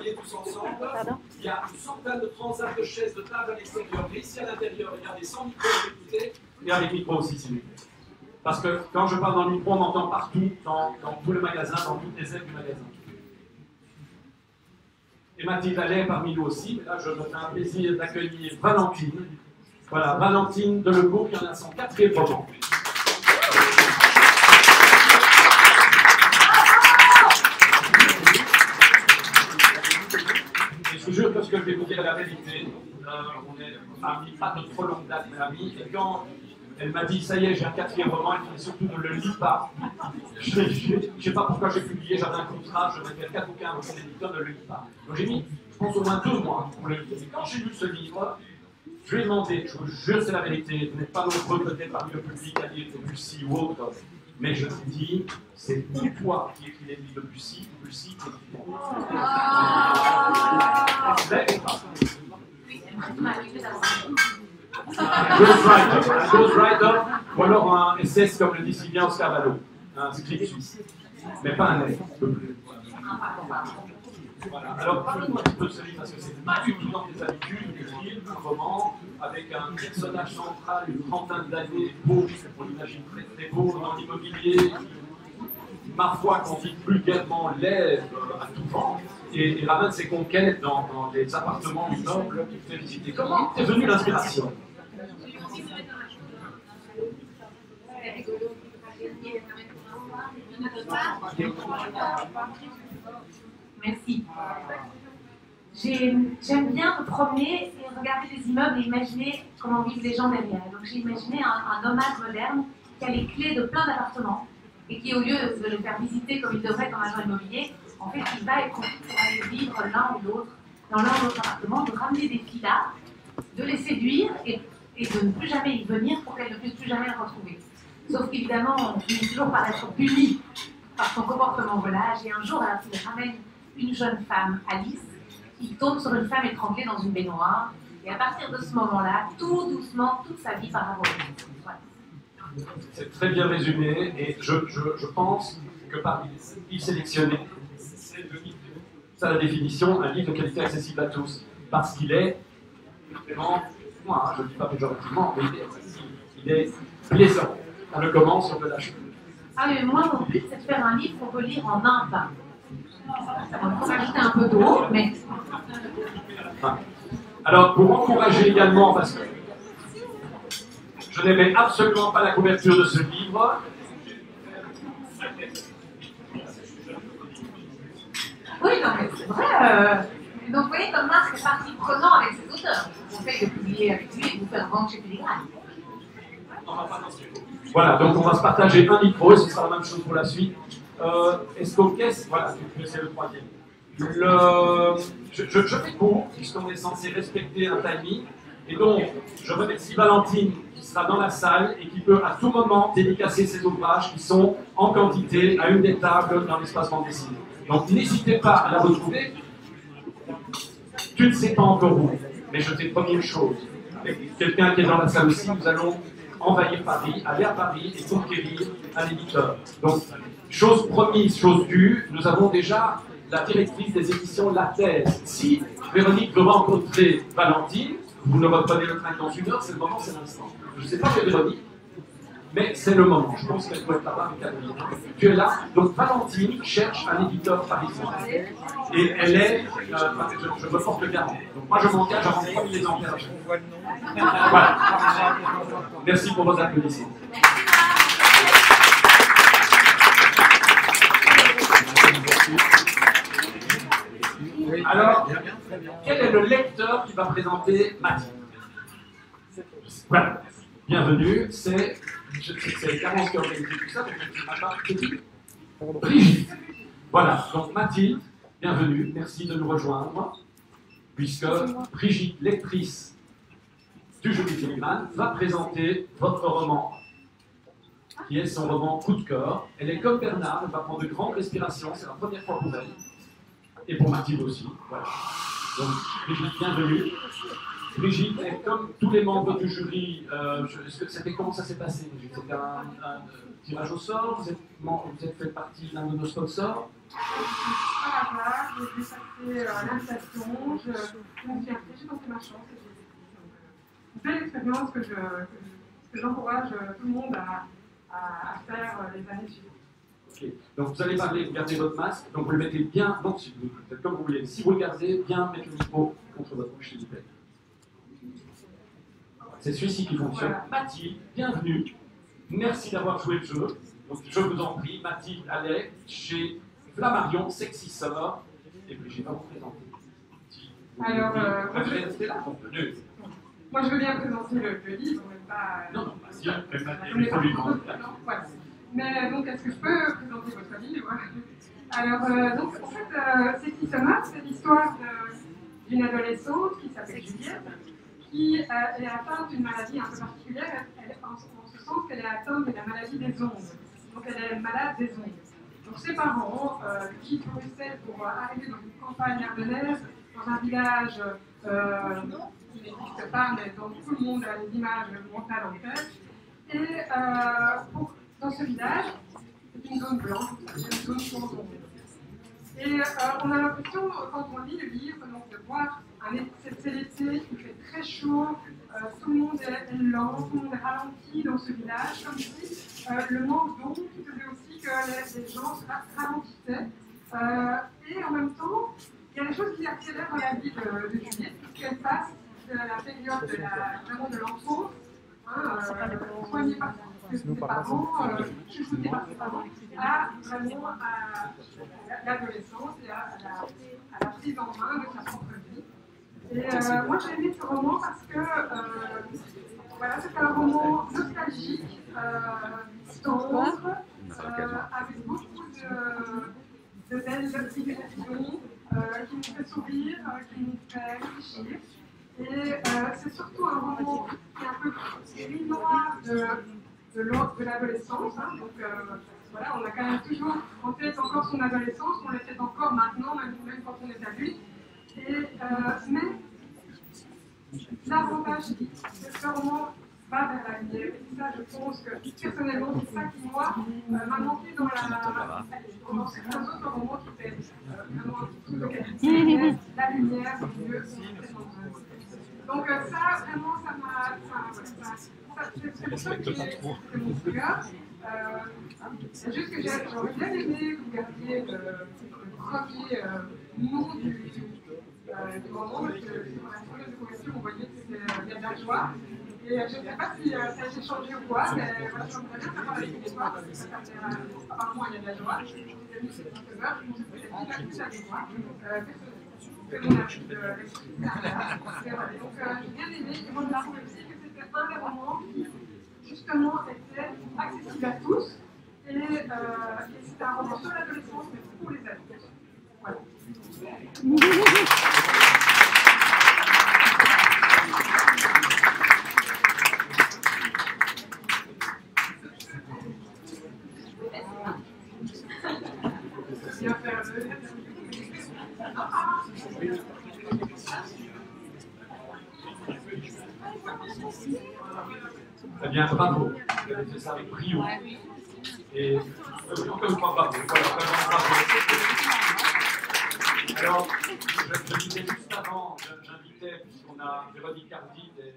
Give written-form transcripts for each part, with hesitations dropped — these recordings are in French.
travailler tous ensemble. Il y a une centaine de transats de chaises, de tables à l'extérieur, mais ici à l'intérieur, regardez, sans micro, vous écoutez, et avec micro aussi, s'il vous plaît. Parce que quand je parle dans le micro, on m'entend partout, dans tout le magasin, dans toutes les ailes du magasin. Et Mathilde Allais est parmi nous aussi, mais là je me fais un plaisir d'accueillir Valentine. Voilà, Valentine Delegault qui en a son 4e roman. Et je vous jure que ce que je vais vous dire est la vérité. On est amis, pas de trop longue date, mais amis. Et quand elle m'a dit, ça y est, j'ai un 4e roman, elle dit surtout ne le lis pas. Je ne sais pas pourquoi j'ai publié, j'avais un contrat, je vais faire 4 bouquins avec mon éditeur, ne le lis pas. Donc j'ai mis, je pense, au moins 2 mois pour le lire. Et quand j'ai lu ce livre, je lui ai demandé, je vous jure, c'est la vérité, vous n'êtes pas nombreux peut-être parmi le public à lire Debussy ou autre, mais je vous dis, c'est ou toi qui écris les livres de Debussy, ou Debussy qui écrit les livres. Ghostwriter, ou alors un SS comme le dit si bien Oscar Valo, un script suisse, mais pas un F, un peu plus. Voilà. Alors parle-moi un petit peu de ce livre, parce que c'est pas du tout dans tes habitudes d'écrire un roman avec un personnage central, une trentaine d'années, beau, on l'imagine très très beau, dans l'immobilier, qui, ma foi, qu'on dit vulgairement, lève à tout vent, et ramène ses conquêtes dans des appartements nobles qu'il fait visiter. Comment est venue l'inspiration? Merci. J'aime bien me promener et regarder les immeubles et imaginer comment vivent les gens derrière. Donc j'ai imaginé un nomade moderne qui a les clés de plein d'appartements et qui, au lieu de les faire visiter comme il devrait comme agent immobilier, en fait, il va et profite pour aller vivre l'un ou l'autre dans l'un ou l'autre appartement, de ramener des filles là, de les séduire et de ne plus jamais y venir pour qu'elles ne puissent plus jamais le retrouver. Sauf qu'évidemment, on finit toujours par être puni par son comportement volage et un jour, alors qu'il ramène une jeune femme, Alice, qui tombe sur une femme étranglée dans une baignoire. Et à partir de ce moment-là, tout doucement, toute sa vie part à voler. Voilà. C'est très bien résumé, et je pense que parmi les livres sélectionnés, c'est le livre, ça la définition, un livre de qualité accessible à tous. Parce qu'il est vraiment, moi, je ne le dis pas péjorativement, mais il est accessible, il est plaisant. On le commence, on peut lâcher. Ah mais moi, mon but, c'est de faire un livre qu'on peut lire en un pas. On peut rajouter un peu d'eau, mais... Alors, pour encourager également, parce que je n'aimais absolument pas la couverture de ce livre. Oui, non, mais c'est vrai. Donc, vous voyez, comme Marc est partie prenant avec ses auteurs. On fait de publier avec lui et de vous faire vendre chez Pellegrini. Voilà, donc on va se partager un micro et ce sera la même chose pour la suite. Est-ce qu'au caisse, voilà, c'est le 3e. Je fais court, puisqu'on est censé respecter un timing. Et donc, je remercie Valentine qui sera dans la salle et qui peut à tout moment dédicacer ses ouvrages qui sont en quantité à une des tables dans l'espace bande dessinée. Donc, n'hésitez pas à la retrouver. Tu ne sais pas encore où, mais je t'ai promis une chose. Avec quelqu'un qui est dans la salle aussi, nous allons envahir Paris, aller à Paris et conquérir un éditeur. Donc, chose promise, chose due, nous avons déjà la directrice des éditions La Thèse. Si Véronique veut rencontrer Valentine, vous ne reprenez le train dans 1 heure, c'est le moment, c'est l'instant. Je ne sais pas chez Véronique, mais c'est le moment. Je pense qu'elle doit être là-bas avec Caroline. Tu es là. Donc Valentine cherche un éditeur parisien. Et elle est, je me porte garant. Donc moi je m'engage à rendre 3 000 exemplaires. Voilà. Merci pour vos applaudissements. Alors, quel est le lecteur qui va présenter Mathilde? Voilà. Bienvenue, c'est Clarence qui a organisé tout ça, donc je ne sais pas. Brigitte. Voilà, donc Mathilde, bienvenue, merci de nous rejoindre, puisque Brigitte, lectrice du Joli Télégramme, va présenter votre roman, qui est son roman coup de cœur. Elle est comme Bernard, elle va prendre de grandes respirations, c'est la première fois pour elle, et pour Mathilde aussi. Voilà. Donc, Brigitte, bienvenue. Brigitte, et comme tous les membres du jury, comment ça s'est passé? C'était un tirage au sort? Vous êtes fait partie d'un de nos sponsors? Par hasard, j'ai passé l'invitation, je me suis inscrite, j'ai tenté ma chance. C'est une belle expérience que j'encourage tout le monde à faire les années suivantes. Okay. Donc vous allez parler, vous gardez votre masque, donc vous le mettez bien, donc si vous faites comme vous voulez, si vous le gardez, bien mettre le micro contre votre bouche s'il vous plaît. C'est celui-ci qui fonctionne. Voilà. Mathilde, bienvenue. Merci d'avoir joué le jeu. Donc je vous en prie, Mathilde allait chez Flammarion, Sexy Summer, et puis je vais pas vous présenter. Alors, moi je veux bien présenter le livre, mais pas. Non, si, voilà. Mais donc, est-ce que je peux présenter votre livre? Alors, donc, en fait, Sexy Summer, c'est l'histoire d'une adolescente qui s'appelle Juliette, qui est atteinte d'une maladie un peu particulière, en ce sens qu'elle est atteinte de la maladie des ongles. Donc, elle est malade des ongles. Donc, ses parents quittent Bruxelles pour arriver dans une campagne ardennaise, dans un village qui n'existe pas, mais dont tout le monde a les images mentales en tête. Et dans ce village, c'est une zone blanche, une zone sans ombre. Et on a l'impression, quand on lit le livre, donc, de voir c'est l'été, il fait très chaud, tout le monde est lent, tout le monde est ralenti dans ce village, comme si le manque d'eau faisait aussi que les gens se ralentissaient. Et en même temps, il y a des choses qui accélèrent dans la vie de Juliette, puisqu'elle passe de la période vraiment de l'enfance, soignée par ses parents, chouchoutée par ses parents, à vraiment à l'adolescence et à la prise en main de sa propre vie. Et moi j'ai aimé ce roman parce que voilà, c'est un roman nostalgique, tendre, avec beaucoup de belles illustrations qui nous fait sourire, qui nous fait réfléchir. Et c'est surtout un roman qui est un peu gris-noir de l'adolescence. Hein. Donc voilà, on a quand même toujours en tête encore son adolescence, on l'est encore maintenant, même quand on est adulte. Mais l'avantage, c'est que ce roman va vers la lumière. Et ça, je pense que personnellement, c'est ça qui, moi, m'a manqué dans certains autres romans qui étaient vraiment un petit peu de qualité, la lumière, le milieu, donc ça, vraiment, ça m'a... C'est pour ça que c'est mon coup de cœur. C'est juste que j'aurais bien aimé que vous gardiez le premier nom du moment, parce que sur la première de couverture, on voyait qu'il y a de la joie. Et je ne sais pas si ça a été changé ou quoi, mais voilà, j'aimerais bien savoir la histoire, parce que ça fait apparemment il y a de la joie. J'ai vu cette heure, je me suis dit qu'il y a plus de la joie. C'est mon avis de l'esprit. Donc j'ai bien aimé, et moi je trouve aussi que c'était un des romans qui justement était accessible à tous, et c'est un roman sur l'adolescence, mais pour les adultes. Voilà. Bien faire Très bien, bravo. Vous avez fait ça avec brio. Et encore une fois, bravo. Voilà, vraiment bravo. Alors, je disais juste avant, j'invitais, puisqu'on a Véronique Hardy des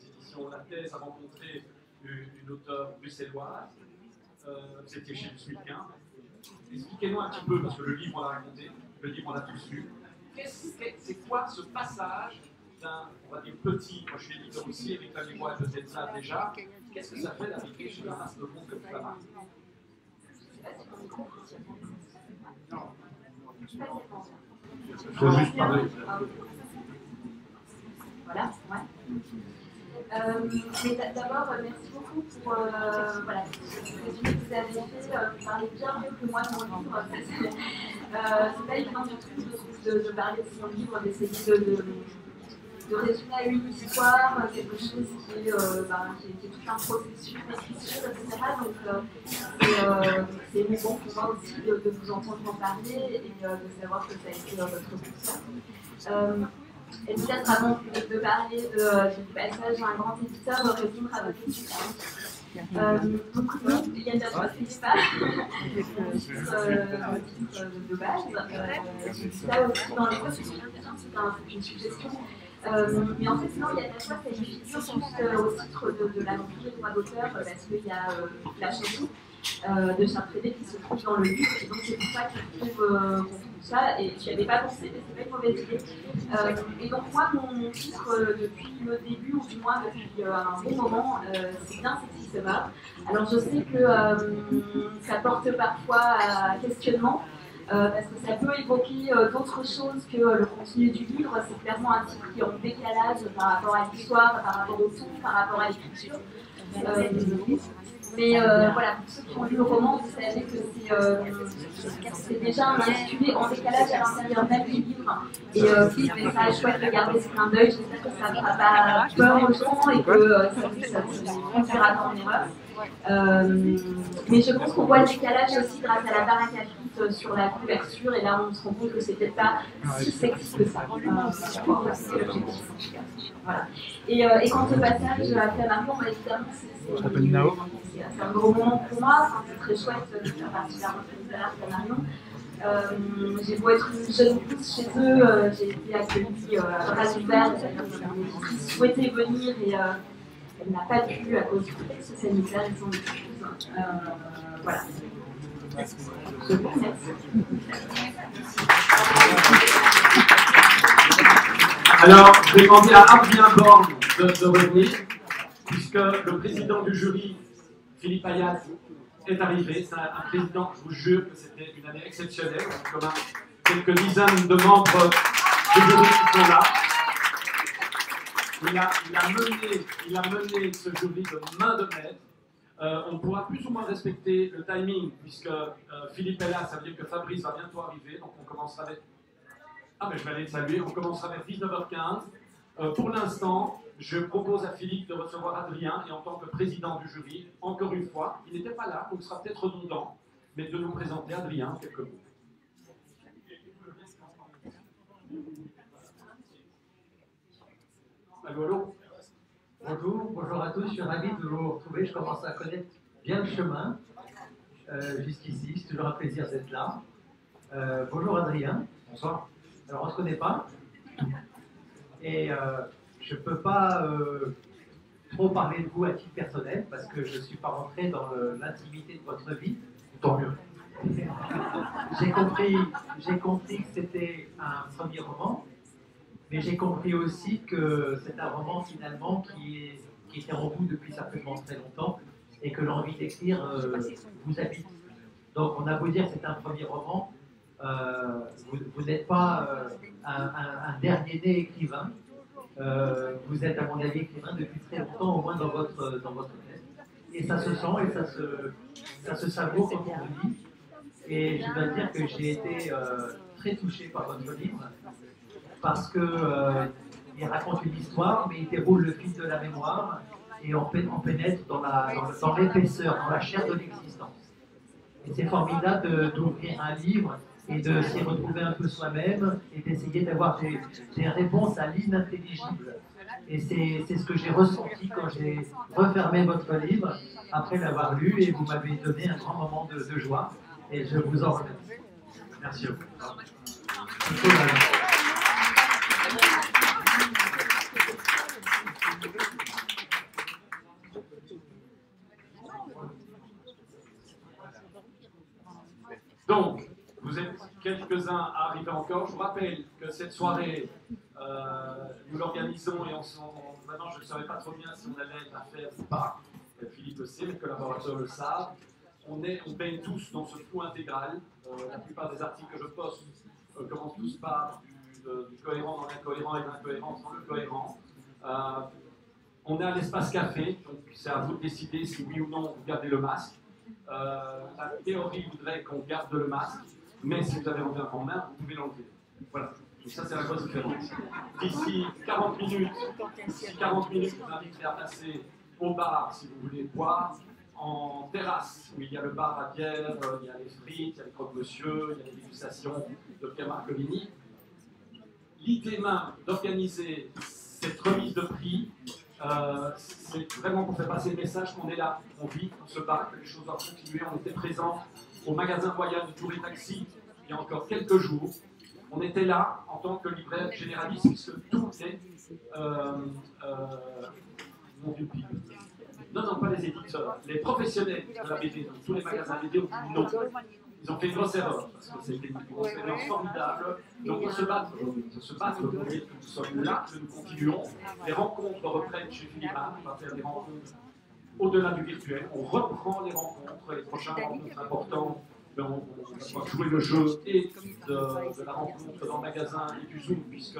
éditions La Thèse à rencontrer une auteure bruxelloise. C'était chez le Suiquin. Expliquez-nous un petit peu, parce que le livre on l'a raconté, le livre on l'a tous lu. C'est quoi ce passage d'un, on va dire, petit, moi je suis éditeur aussi, avec la mémoire de cette là déjà, qu'est-ce que ça fait d'arriver chez un mastodonte comme Flammarion? Il faut juste parler. Voilà, ouais. Mais d'abord, merci beaucoup pour voilà, ce résumé que vous avez fait. Vous parlez bien mieux que moi de mon livre. C'est pas évident du tout de parler de son livre, d'essayer de résumer à une histoire, quelque chose qui est tout un processus d'écriture, etc. Donc c'est émouvant pour moi aussi de vous entendre en parler et de savoir que ça a été votre coup de cœur. Et peut-être avant de parler du passage à un grand éditeur, répondre à votre question. Donc, non, il y a une date, ce n'est pas mon titre de base. J'ai dit ça aussi dans les questions, c'est une suggestion. Mais en fait, non, il y a à la fois cette figure juste au titre de l'aventure des droits d'auteur, parce qu'il y a la chanson de Charles-Trédé qui se trouve dans le livre, et donc c'est pour ça que je trouve ça, et je n'y avais pas pensé, mais c'est pas une mauvaise idée. Et donc moi, mon titre, depuis le début, ou du moins depuis un bon moment, c'est bien Sexy Summer. Alors je sais que ça porte parfois à questionnement, parce que ça peut évoquer d'autres choses que le contenu du livre. C'est clairement un titre qui est en décalage par rapport à l'histoire, par rapport au ton, par rapport à l'écriture. Mais voilà, pour ceux qui ont lu le roman, vous savez que c'est déjà un intitulé en décalage à l'intérieur même du livre. Et je trouvais ça chouette de garder ce clin d'œil. J'espère que ça ne fera pas peur aux gens et que ça vous conduira pas en erreur. Mais je pense qu'on voit le décalage aussi grâce à la baraque à frites sur la couverture. Et là, on se rend compte que c'est peut-être pas si sexy que ça. C'est l'objectif. Voilà. Et quant au passage à Flammarion, évidemment, c'est un gros moment pour moi. Enfin, c'est très chouette de faire partie de la Flammarion. J'ai beau être une jeune pousse chez eux, j'ai été accueillie à bras ouverts. J'ai souhaité venir et elle n'a pas pu à cause du contexte sanitaire et son excuse. Voilà. Je vous remercie. Alors, je vais demander à Adrien Borne de revenir, puisque le président du jury, Philippe Ayat, est arrivé. C'est un président, je vous jure que c'était une année exceptionnelle. On a quand même quelques dizaines de membres du jury qui sont là. Il a mené ce jury de main de maître. On pourra plus ou moins respecter le timing, puisque Philippe est là, ça veut dire que Fabrice va bientôt arriver, donc on commencera avec... Ah, mais je vais aller le saluer. On commencera vers 19h15. Pour l'instant, je propose à Philippe de recevoir Adrien, et en tant que président du jury, encore une fois, il n'était pas là, donc ce sera peut-être redondant, mais de nous présenter Adrien, quelques mots. Allô, allô. Bonjour à tous, je suis ravi de vous retrouver. Je commence à connaître bien le chemin jusqu'ici. C'est toujours un plaisir d'être là. Bonjour Adrien. Bonsoir. Alors on ne se connaît pas et je ne peux pas trop parler de vous à titre personnel parce que je ne suis pas rentré dans l'intimité de votre vie. Tant mieux. J'ai compris que c'était un premier roman, mais j'ai compris aussi que c'est un roman finalement qui était en vous depuis certainement très longtemps et que l'envie d'écrire vous habite. Donc on a beau dire que c'est un premier roman, vous n'êtes pas un dernier-né écrivain. Vous êtes à mon avis écrivain depuis très longtemps, au moins dans votre tête. Et ça se sent et ça se savoure quand on le lit. Et je dois dire que j'ai été très touché par votre livre parce que il raconte une histoire, mais il déroule le fil de la mémoire et on pénètre dans l'épaisseur, dans la chair de l'existence. Et c'est formidable d'ouvrir un livre et de s'y retrouver un peu soi-même et d'essayer d'avoir des réponses à l'inintelligible. Et c'est ce que j'ai ressenti quand j'ai refermé votre livre après l'avoir lu et vous m'avez donné un grand moment de joie et je vous en remercie. Merci beaucoup. Donc, vous êtes quelques-uns à arriver encore. Je vous rappelle que cette soirée, nous l'organisons et maintenant je ne savais pas trop bien si on allait la faire ou pas. Philippe le sait, mes collaborateurs le savent. On baigne tous dans ce flou intégral. La plupart des articles que je poste commencent tous par du cohérent dans l'incohérent et de l'incohérent dans le cohérent. On est à l'espace café, donc c'est à vous de décider si oui ou non vous gardez le masque. La théorie voudrait qu'on garde le masque, mais si vous avez envie en main, vous pouvez l'enlever. Voilà. Donc ça, c'est la grosse différence. D'ici 40 minutes, vous inviterez à passer au bar si vous voulez boire, en terrasse, où il y a le bar à bière, il y a les frites, il y a les croque-monsieur, il y a les dégustations de Pierre Marcolini. l'idée même d'organiser cette remise de prix, c'est vraiment pour faire passer le message qu'on est là, on vit, on se bat, que les choses doivent continuer. On était présents au magasin Royal de Tour et Taxi il y a encore quelques jours. On était là en tant que libraire généraliste, puisque tout est non, pas les éditeurs, les professionnels de la BD, donc tous les magasins BD ont dit non. Ils ont fait une grosse erreur, parce que c'était une expérience formidable. Donc on se bat aujourd'hui, on se bat, nous sommes là, que nous continuons. Les rencontres reprennent chez Filigrane, on va faire des rencontres au-delà du virtuel, on reprend les rencontres, les prochaines rencontres importantes. On va jouer le jeu et de la rencontre dans le magasin et du Zoom, puisque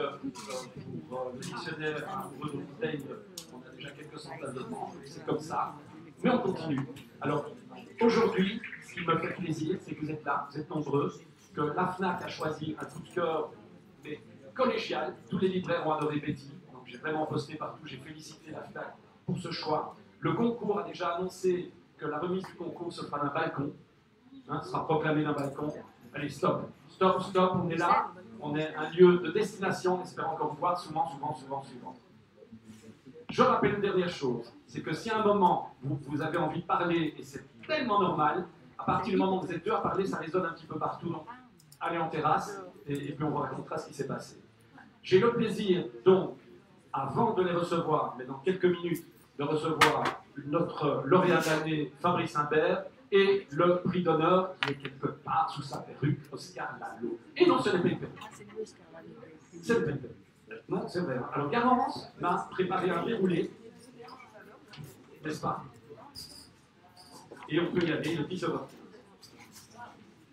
pour le dictionnaire amoureux de bouteilles, on a déjà quelques centaines de membres, c'est comme ça. Mais on continue. Alors, aujourd'hui, ce qui me fait plaisir, c'est que vous êtes là, vous êtes nombreux, que la FNAC a choisi un coup de cœur, mais collégial. Tous les libraires ont adoré Betty, donc j'ai vraiment posté partout, j'ai félicité la FNAC pour ce choix. Le concours a déjà annoncé que la remise du concours se fera d'un balcon. Sera proclamé d'un balcon. Allez, stop, on est là, on est un lieu de destination, on espère encore vous voir souvent. Je rappelle une dernière chose, c'est que si à un moment vous avez envie de parler, et c'est tellement normal, à partir du moment où vous êtes deux à parler, ça résonne un petit peu partout, donc allez en terrasse, et puis on vous racontera ce qui s'est passé. J'ai le plaisir, donc, avant de les recevoir, mais dans quelques minutes, de recevoir notre lauréat d'année, Fabrice Imbert, et le prix d'honneur qui est quelque part sous sa perruque, Oscar Lalo. Et non, ce n'est pas une perruque. C'est le perruque. Non, c'est vrai. Alors, Garance m'a préparé un déroulé, n'est-ce pas? Et on peut y aller, le 10 octobre.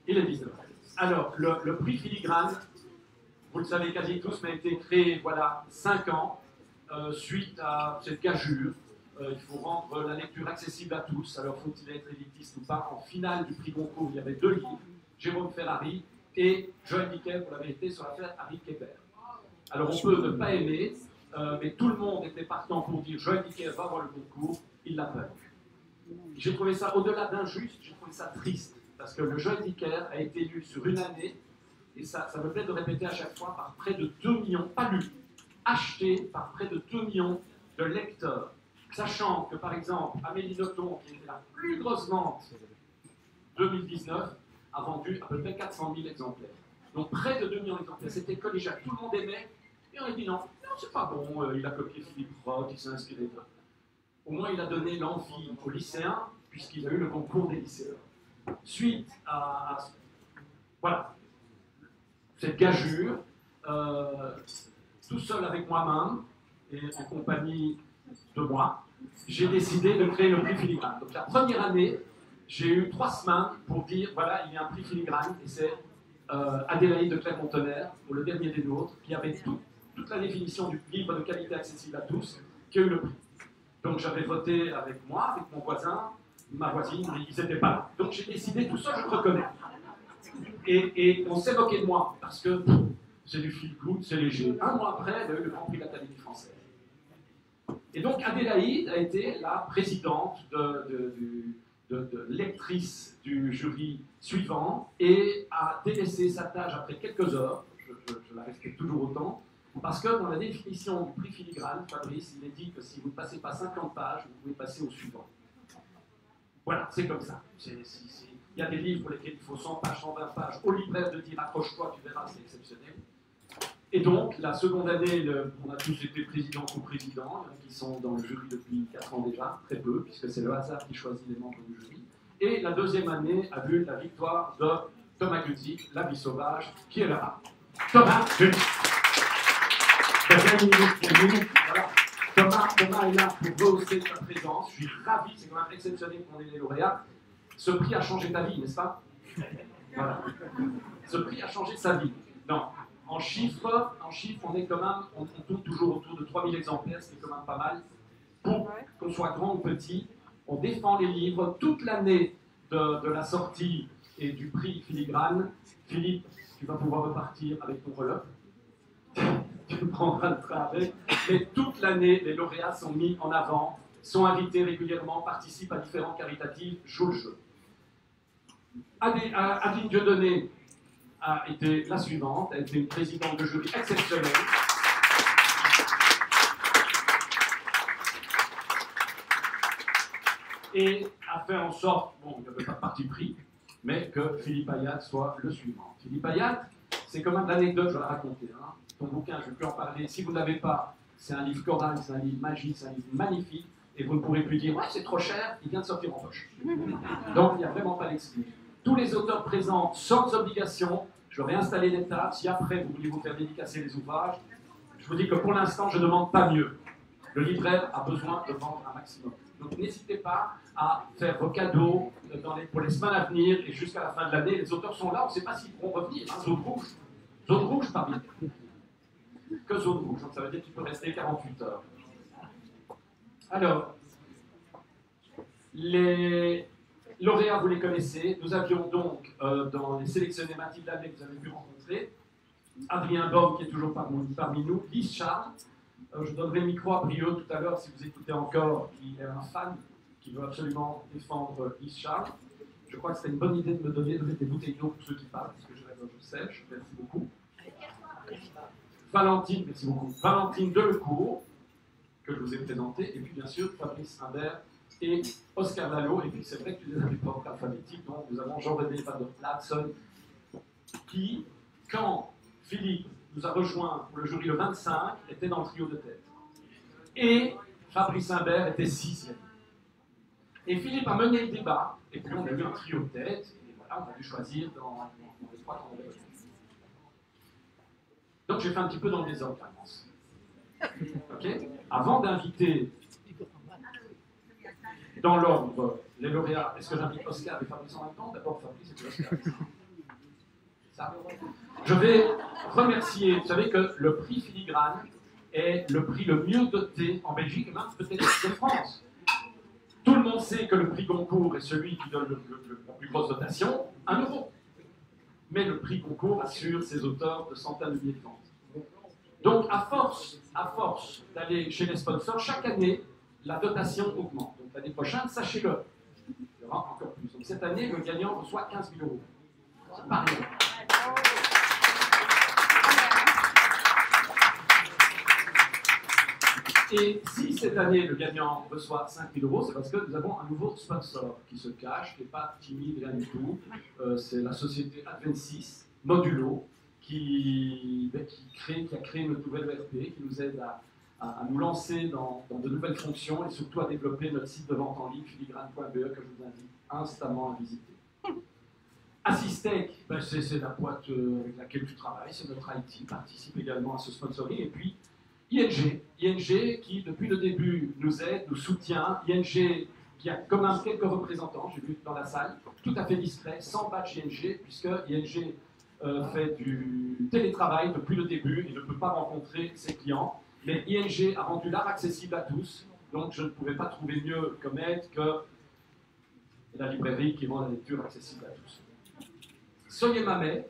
Et le 19. Alors, le prix Filigrane, vous le savez quasi tous, mais a été créé, voilà, 5 ans, suite à cette gageure. Il faut rendre la lecture accessible à tous, alors faut-il être élitiste ou pas. En finale du prix Goncourt, il y avait 2 livres, Jérôme Ferrari et Joël Dicker, pour la vérité, sur l'affaire Harry Kéber. Alors on peut ne pas aimer, mais tout le monde était partant pour dire Joël Dicker va avoir le Goncourt, il l'a pas eu. J'ai trouvé ça, au-delà d'injuste, j'ai trouvé ça triste, parce que le Joël Dicker a été lu sur une année, et ça me plaît de répéter à chaque fois, par près de 2 millions, pas lu, acheté par près de 2 millions de lecteurs. Sachant que, par exemple, Amélie Nothomb, qui était la plus grosse vente 2019, a vendu à peu près 400 000 exemplaires. Donc près de 2 millions d'exemplaires. C'était collégial. Tout le monde aimait. Et on a dit non, c'est pas bon. Il a copié Philippe Roth, il s'est inspiré de... Au moins, il a donné l'envie aux lycéens, puisqu'il a eu le concours des lycéens. Suite à voilà, cette gageure, tout seul avec moi-même, et en compagnie de moi, j'ai décidé de créer le prix Filigrane. Donc la première année, j'ai eu 3 semaines pour dire, voilà, il y a un prix Filigrane, et c'est Adélaïde de Clermont-Tonnerre, pour le dernier des nôtres, qui avait toute la définition du livre de qualité accessible à tous, qui a eu le prix. Donc j'avais voté avec moi, avec mon voisin, ma voisine, mais ils n'étaient pas là. Donc j'ai décidé, tout ça je le reconnais. Et on s'est moqué de moi, parce que c'est du feel good, c'est léger. Un mois après, elle a eu le Grand Prix de l'Académie française. Et donc Adélaïde a été la présidente de lectrice du jury suivant et a délaissé sa tâche après quelques heures, je la respecte toujours autant, parce que dans la définition du prix Filigrane, Fabrice, il est dit que si vous ne passez pas 50 pages, vous pouvez passer au suivant. Voilà, c'est comme ça. Il y a des livres pour lesquels il faut 100 pages, 120 pages, au libraire de dire accroche-toi, tu verras, c'est exceptionnel. Et donc, la seconde année, on a tous été président ou président, qui sont dans le jury depuis 4 ans déjà, très peu, puisque c'est le hasard qui choisit les membres du jury. Et la deuxième année a vu la victoire de Thomas Gutzi, La vie sauvage, qui est là. Thomas Gutzi. Voilà. Thomas est là pour rehausser sa présence. Je suis ravi, c'est quand même exceptionnel qu'on ait les lauréats. Ce prix a changé ta vie, n'est-ce pas? Voilà. Ce prix a changé sa vie. Non. En chiffres, on est quand même, on tourne toujours autour de 3000 exemplaires, ce qui est quand même pas mal. Pour qu'on soit grand ou petit, on défend les livres toute l'année de la sortie et du prix Filigrane. Philippe, tu vas pouvoir repartir avec ton enveloppe. Tu prendras le train avec. Mais toute l'année, les lauréats sont mis en avant, sont invités régulièrement, participent à différents caritatifs, jouent le jeu. Adeline Dieudonné, a été la suivante, elle a été une présidente de jury exceptionnelle. Et a fait en sorte, bon, il n'y avait pas de parti pris, mais que Philippe Ayat soit le suivant. Philippe Ayat, c'est quand même l'anecdote, je vais la raconter. Hein. Ton bouquin, je ne vais plus en parler. Si vous ne l'avez pas, c'est un livre choral, c'est un livre magique, c'est un livre magnifique, et vous ne pourrez plus dire « ouais, c'est trop cher, il vient de sortir en poche ». Donc, il n'y a vraiment pas d'excuse. Tous les auteurs présents, sans obligation, je vais réinstaller les tables. Si après, vous voulez vous faire dédicacer les ouvrages, je vous dis que pour l'instant, je ne demande pas mieux. Le libraire a besoin de vendre un maximum. Donc n'hésitez pas à faire vos cadeaux pour les semaines à venir et jusqu'à la fin de l'année. Les auteurs sont là, on ne sait pas s'ils pourront revenir. Hein, zone rouge parmi. Que zone rouge, donc ça veut dire qu'il peut rester 48 heures. Alors, les lauréats, vous les connaissez. Nous avions donc, dans les sélectionnés Mathilde Allais que vous avez pu rencontrer, Adrien Baum qui est toujours parmi nous, Lise Charles. Je donnerai le micro à Brio tout à l'heure si vous écoutez encore, qui est un fan qui veut absolument défendre Lise Charles. Je crois que c'était une bonne idée de me donner des bouteilles d'eau pour ceux qui parlent, parce que je sèche. Merci beaucoup. Valentine, merci beaucoup. Valentine Delecourt, que je vous ai présenté, et puis bien sûr Fabrice Imbert et Oscar Lalo. Et puis c'est vrai que tu les avais pas en alphabétique, donc nous avons Jean-René Van der Plaatsen, qui, quand Philippe nous a rejoint pour le jury le 25, était dans le trio de tête. Et Fabrice Imbert était 6e. Et Philippe a mené le débat, et puis on a eu un trio de tête, et voilà, on a dû choisir dans les 3 qu'on avait. Donc j'ai fait un petit peu dans le désordre, je pense. Ok ? Avant d'inviter dans l'ordre les lauréats, est-ce que j'invite Oscar et Fabrice en même temps ? D'abord Fabrice et puis Oscar. Ça. Je vais remercier, vous savez que le prix Filigrane est le prix le mieux doté en Belgique et même peut-être en France. Tout le monde sait que le prix Goncourt est celui qui donne la plus grosse dotation, 1 euro. Mais le prix Goncourt assure ses auteurs de centaines de milliers de ventes. Donc à force d'aller chez les sponsors, chaque année, la dotation augmente. Donc l'année prochaine, sachez-le, il y aura encore plus. Donc cette année, le gagnant reçoit 15 000 euros. C'est pas rien. Et si cette année le gagnant reçoit 5 000 euros, c'est parce que nous avons un nouveau sponsor qui se cache, qui n'est pas timide, rien du tout. C'est la société Advensis Modulo qui a créé notre nouvelle ERP, qui nous aide à nous lancer dans de nouvelles fonctions et surtout à développer notre site de vente en ligne filigrane.be que je vous invite instamment à visiter. Assistec, ben c'est la boîte avec laquelle tu travailles, c'est notre IT, participe également à ce sponsoring. Et puis ING qui depuis le début nous aide, nous soutient. ING qui a quand même quelques représentants, j'ai vu dans la salle, tout à fait discret, sans badge ING, puisque ING fait du télétravail depuis le début et ne peut pas rencontrer ses clients. Mais ING a rendu l'art accessible à tous, donc je ne pouvais pas trouver mieux comme aide que la librairie qui rend la lecture accessible à tous. Soyez Mamet,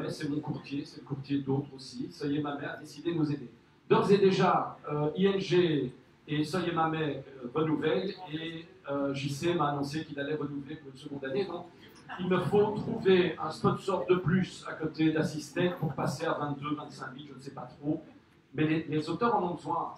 c'est mon courtier, c'est le courtier d'autres aussi. Soyez Mamet a décidé de nous aider. D'ores et déjà, ING et Soyez Mamet renouvellent et JC m'a annoncé qu'il allait renouveler pour une seconde année. Donc, il me faut trouver un sponsor de plus à côté d'Assistec pour passer à 22, 25 000, je ne sais pas trop. Mais les auteurs en ont besoin.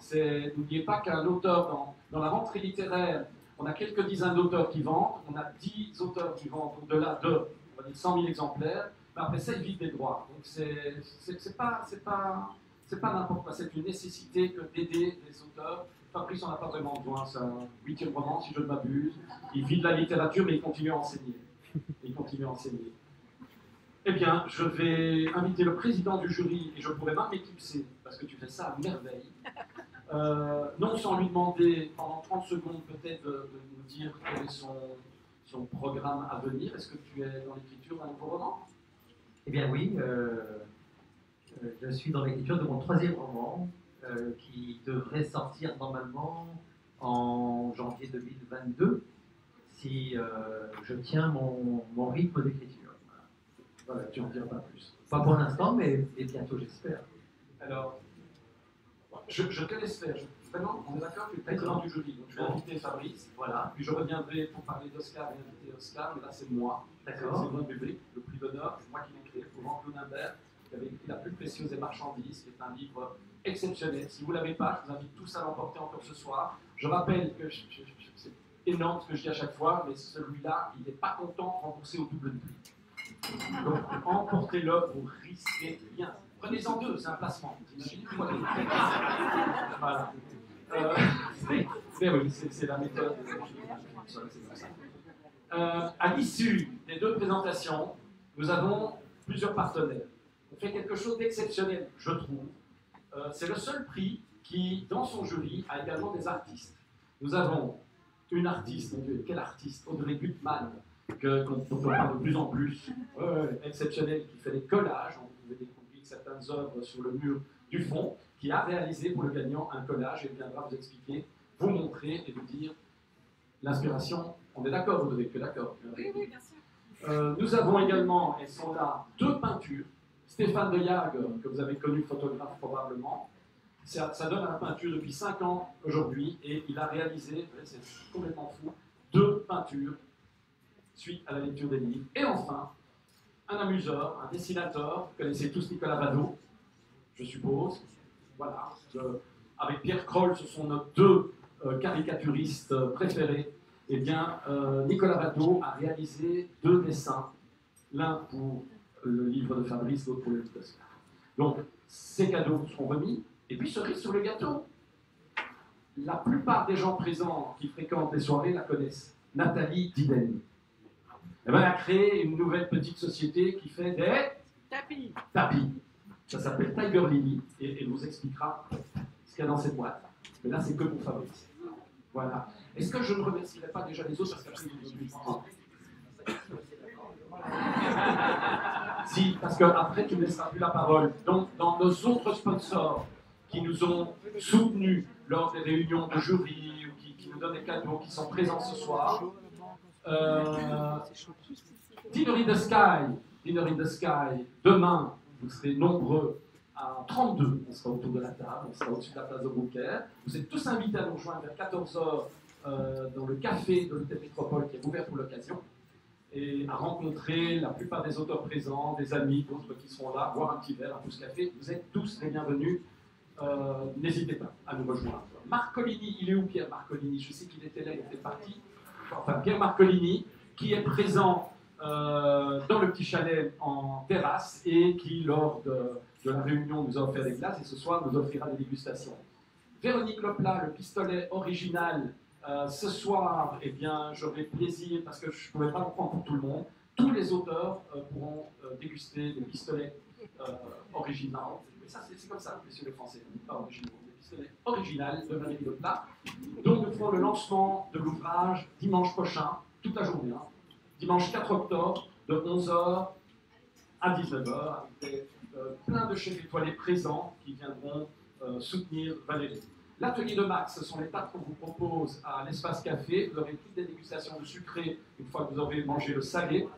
N'oubliez pas qu'un auteur, dans la rentrée littéraire, on a quelques dizaines d'auteurs qui vendent, on a 10 auteurs qui vendent au-delà de, on va dire, 100 000 exemplaires, mais après ça, ils vivent des droits. Donc c'est pas n'importe quoi, c'est une nécessité que d'aider les auteurs. Fabrice n'en a pas vraiment besoin, c'est un 8e roman, si je ne m'abuse. Il vit de la littérature, mais il continue à enseigner. Eh bien, je vais inviter le président du jury, et je pourrais même m'éclipser, parce que tu fais ça à merveille. Non sans lui demander, pendant 30 secondes peut-être, de nous dire quel est son programme à venir. Est-ce que tu es dans l'écriture d'un nouveau roman ? Eh bien oui, je suis dans l'écriture de mon 3e roman, qui devrait sortir normalement en janvier 2022, si je tiens mon rythme d'écriture. Voilà, tu n'en diras pas plus. Pas pour l'instant, mais bientôt j'espère. Alors, voilà. je te laisse faire. Vraiment, on est d'accord que tu es président du jury. Donc je vais inviter Fabrice. Voilà. Puis je reviendrai pour parler d'Oscar et inviter Oscar. Mais là, c'est moi. D'accord. C'est mon public. Le prix d'honneur, c'est moi qui l'ai créé pour Jean-Claude Imbert, qui avait écrit La plus précieuse des marchandises, qui est un livre exceptionnel. Si vous ne l'avez pas, je vous invite tous à l'emporter encore ce soir. Je rappelle que c'est énorme ce que je dis à chaque fois, mais celui-là, il n'est pas content, remboursé au double du prix. Donc, emportez-le, vous risquez rien. Prenez-en deux, c'est un placement. Vous imaginez quoi deux. Voilà. Mais oui, c'est la méthode. À l'issue des deux présentations, nous avons plusieurs partenaires. On fait quelque chose d'exceptionnel, je trouve. C'est le seul prix qui, dans son jury, a également des artistes. Nous avons une artiste, mon Dieu, quelle artiste, Audrey Gutmann, dont on parle de plus en plus, exceptionnelle, qui fait des collages. On pouvait découvrir certaines œuvres sur le mur du fond, qui a réalisé pour le gagnant un collage et viendra vous expliquer, vous montrer et vous dire l'inspiration. On est d'accord, vous devez être d'accord. Oui, oui, bien sûr. Nous avons également, elles sont là, deux peintures. Stéphane De Jager, que vous avez connu photographe probablement, ça donne à la peinture depuis 5 ans aujourd'hui, et il a réalisé, c'est complètement fou, 2 peintures suite à la lecture des livres. Et enfin, un amuseur, un dessinateur, vous connaissez tous Nicolas Vado, je suppose. Voilà. Avec Pierre Kroll, ce sont nos 2 caricaturistes préférés. Eh bien, Nicolas Vado a réalisé 2 dessins, l'un pour le livre de Fabrice, l'autre pour le livre d'Oscar. Donc, ces cadeaux seront remis. Et puis, cerise sur le gâteau. La plupart des gens présents qui fréquentent les soirées la connaissent. Nathalie Diden. Elle a créé une nouvelle petite société qui fait des tapis. Ça s'appelle Tiger Lily et elle vous expliquera ce qu'il y a dans cette boîte. Mais là, c'est que pour Fabrice. Voilà. Est-ce que je ne remercierai pas déjà les autres parce qu'après, ils vont plus. Si, parce qu'après, tu ne laisseras plus la parole. Donc, dans nos autres sponsors qui nous ont soutenus lors des réunions de jury ou qui nous donnent des cadeaux, qui sont présents ce soir, Dinner in the Sky, demain, vous serez nombreux à 32, on sera autour de la table, on sera au-dessus de la place de Beaucaire. Vous êtes tous invités à nous rejoindre vers 14h dans le café de l'Hôtel Métropole qui est ouvert pour l'occasion, et à rencontrer la plupart des auteurs présents, des amis, d'autres qui seront là, boire un petit verre, un pouce café. Vous êtes tous les bienvenus. N'hésitez pas à nous rejoindre. Marcolini, il est où Pierre Marcolini? Je sais qu'il était là, il était parti. Enfin, Pierre Marcolini, qui est présent dans le petit chalet en terrasse et qui, lors de la réunion, nous a offert des glaces et ce soir nous offrira des dégustations. Véronique Lopla, le pistolet original. Ce soir, eh bien, j'aurai plaisir, parce que je ne pouvais pas le prendre pour tout le monde, tous les auteurs pourront déguster des pistolets originaux. Mais ça, c'est comme ça, messieurs les Français, pas originaux, des pistolets originaux de Valérie Lopla. Donc, nous ferons le lancement de l'ouvrage dimanche prochain, toute la journée, hein, dimanche 4 octobre, de 11h à 19h, avec plein de chefs étoilés présents qui viendront soutenir Valérie. L'atelier de Max, ce sont les tables qu'on vous propose à l'espace café. Vous aurez toutes les dégustations de sucré une fois que vous aurez mangé le salé.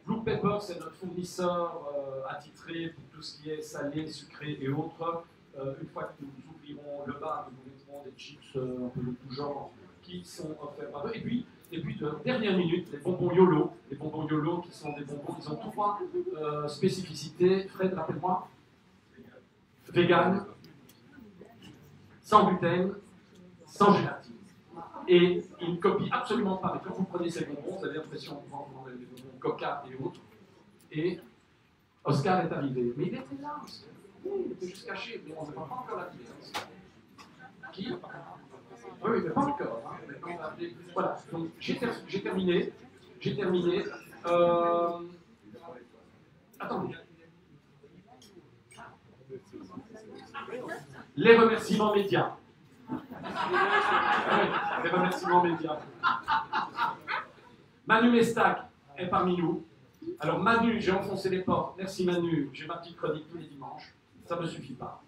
Blue Pepper, c'est notre fournisseur attitré pour tout ce qui est salé, sucré et autres. Une fois que nous ouvrirons le bar, nous vous mettrons des chips un peu de tout genre qui sont offerts par eux. Et puis de dernière minute, les bonbons YOLO. Les bonbons YOLO qui sont des bonbons, ils ont 3 spécificités. Fred, rappelle-moi. Vegan, sans gluten, sans gélatine. Et ils ne copient absolument pas. Mais quand vous prenez ces bonbons, vous avez l'impression de prendre des bonbons Coca et autres. Et Oscar est arrivé. Mais il était là, Oscar. Oui, il était juste caché, mais on ne va pas encore l'appeler. Qui? Oui, mais pas encore. Hein. Voilà, donc j'ai terminé. Attendez. Les remerciements médias. Les remerciements médias. Manu Mestac est parmi nous. Alors Manu, j'ai enfoncé les portes. Merci Manu, j'ai ma petite chronique tous les dimanches. Ça ne me suffit pas.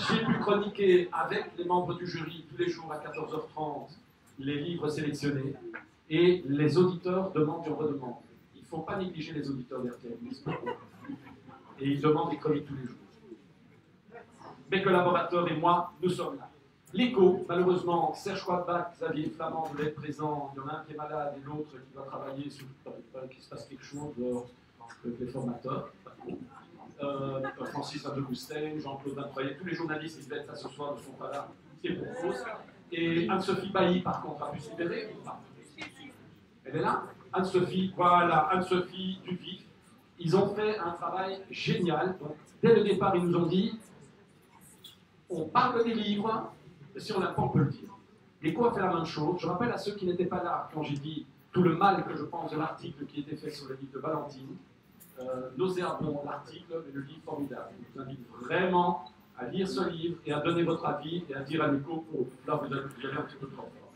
J'ai pu chroniquer avec les membres du jury tous les jours à 14h30 les livres sélectionnés. Et les auditeurs demandent et redemandent. Il ne faut pas négliger les auditeurs d'RTL. Et ils demandent des chroniques tous les jours. mes collaborateurs et moi, nous sommes là. L'écho, malheureusement, Serge Quadbach, Xavier Flamand devaient être présents. Il y en a un qui est malade et l'autre qui va travailler sur qu'il se passe quelque chose avec les formateurs. Francis Van de Goustein, Jean-Claude Van Troyer, tous les journalistes qui devaient être là ce soir ne sont pas là, et pour cause. Et Anne-Sophie Bailly, par contre, a pu se libérer. Elle est là. Anne-Sophie, voilà, Anne-Sophie Duvif. Ils ont fait un travail génial. Donc, dès le départ, ils nous ont dit on parle des livres, et si on n'a pas, on peut le dire. L'écho a fait la même chose. Je rappelle à ceux qui n'étaient pas là quand j'ai dit tout le mal que je pense de l'article qui était fait sur le livre de Valentine. Nauséabond l'article, mais le livre formidable. Je vous invite vraiment à lire ce livre et à donner votre avis et à dire à l'écho, oh, là vous allez un petit peu trop fort.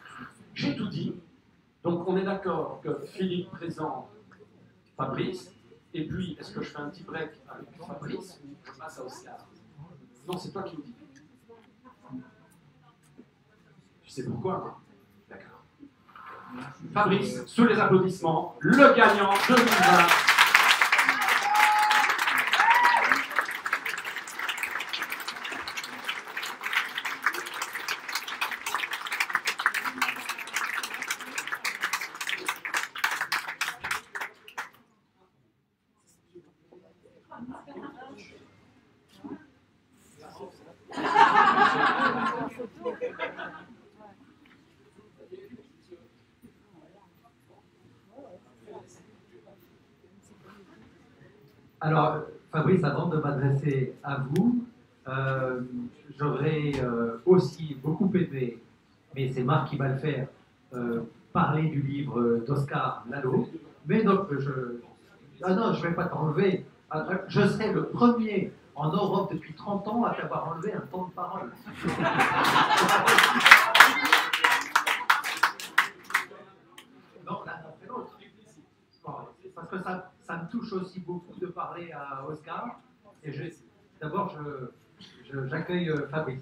J'ai tout dit. Donc on est d'accord que Philippe présente Fabrice, et puis est-ce que je fais un petit break avec Fabrice ou je passe à Oscar? Non, c'est toi qui me dis. Tu sais pourquoi, moi? D'accord. Fabrice, sous les applaudissements, le gagnant 2020. Alors, Fabrice, avant de m'adresser à vous, j'aurais aussi beaucoup aimé, mais c'est Marc qui va le faire, parler du livre d'Oscar Lalo. Mais donc, je ne vais pas t'enlever. Je serai le premier en Europe depuis 30 ans à t'avoir enlevé un temps de parole. Non, l'un après l'autre. Parce que ça me touche aussi beaucoup de parler à Oscar. Et d'abord, j'accueille Fabrice.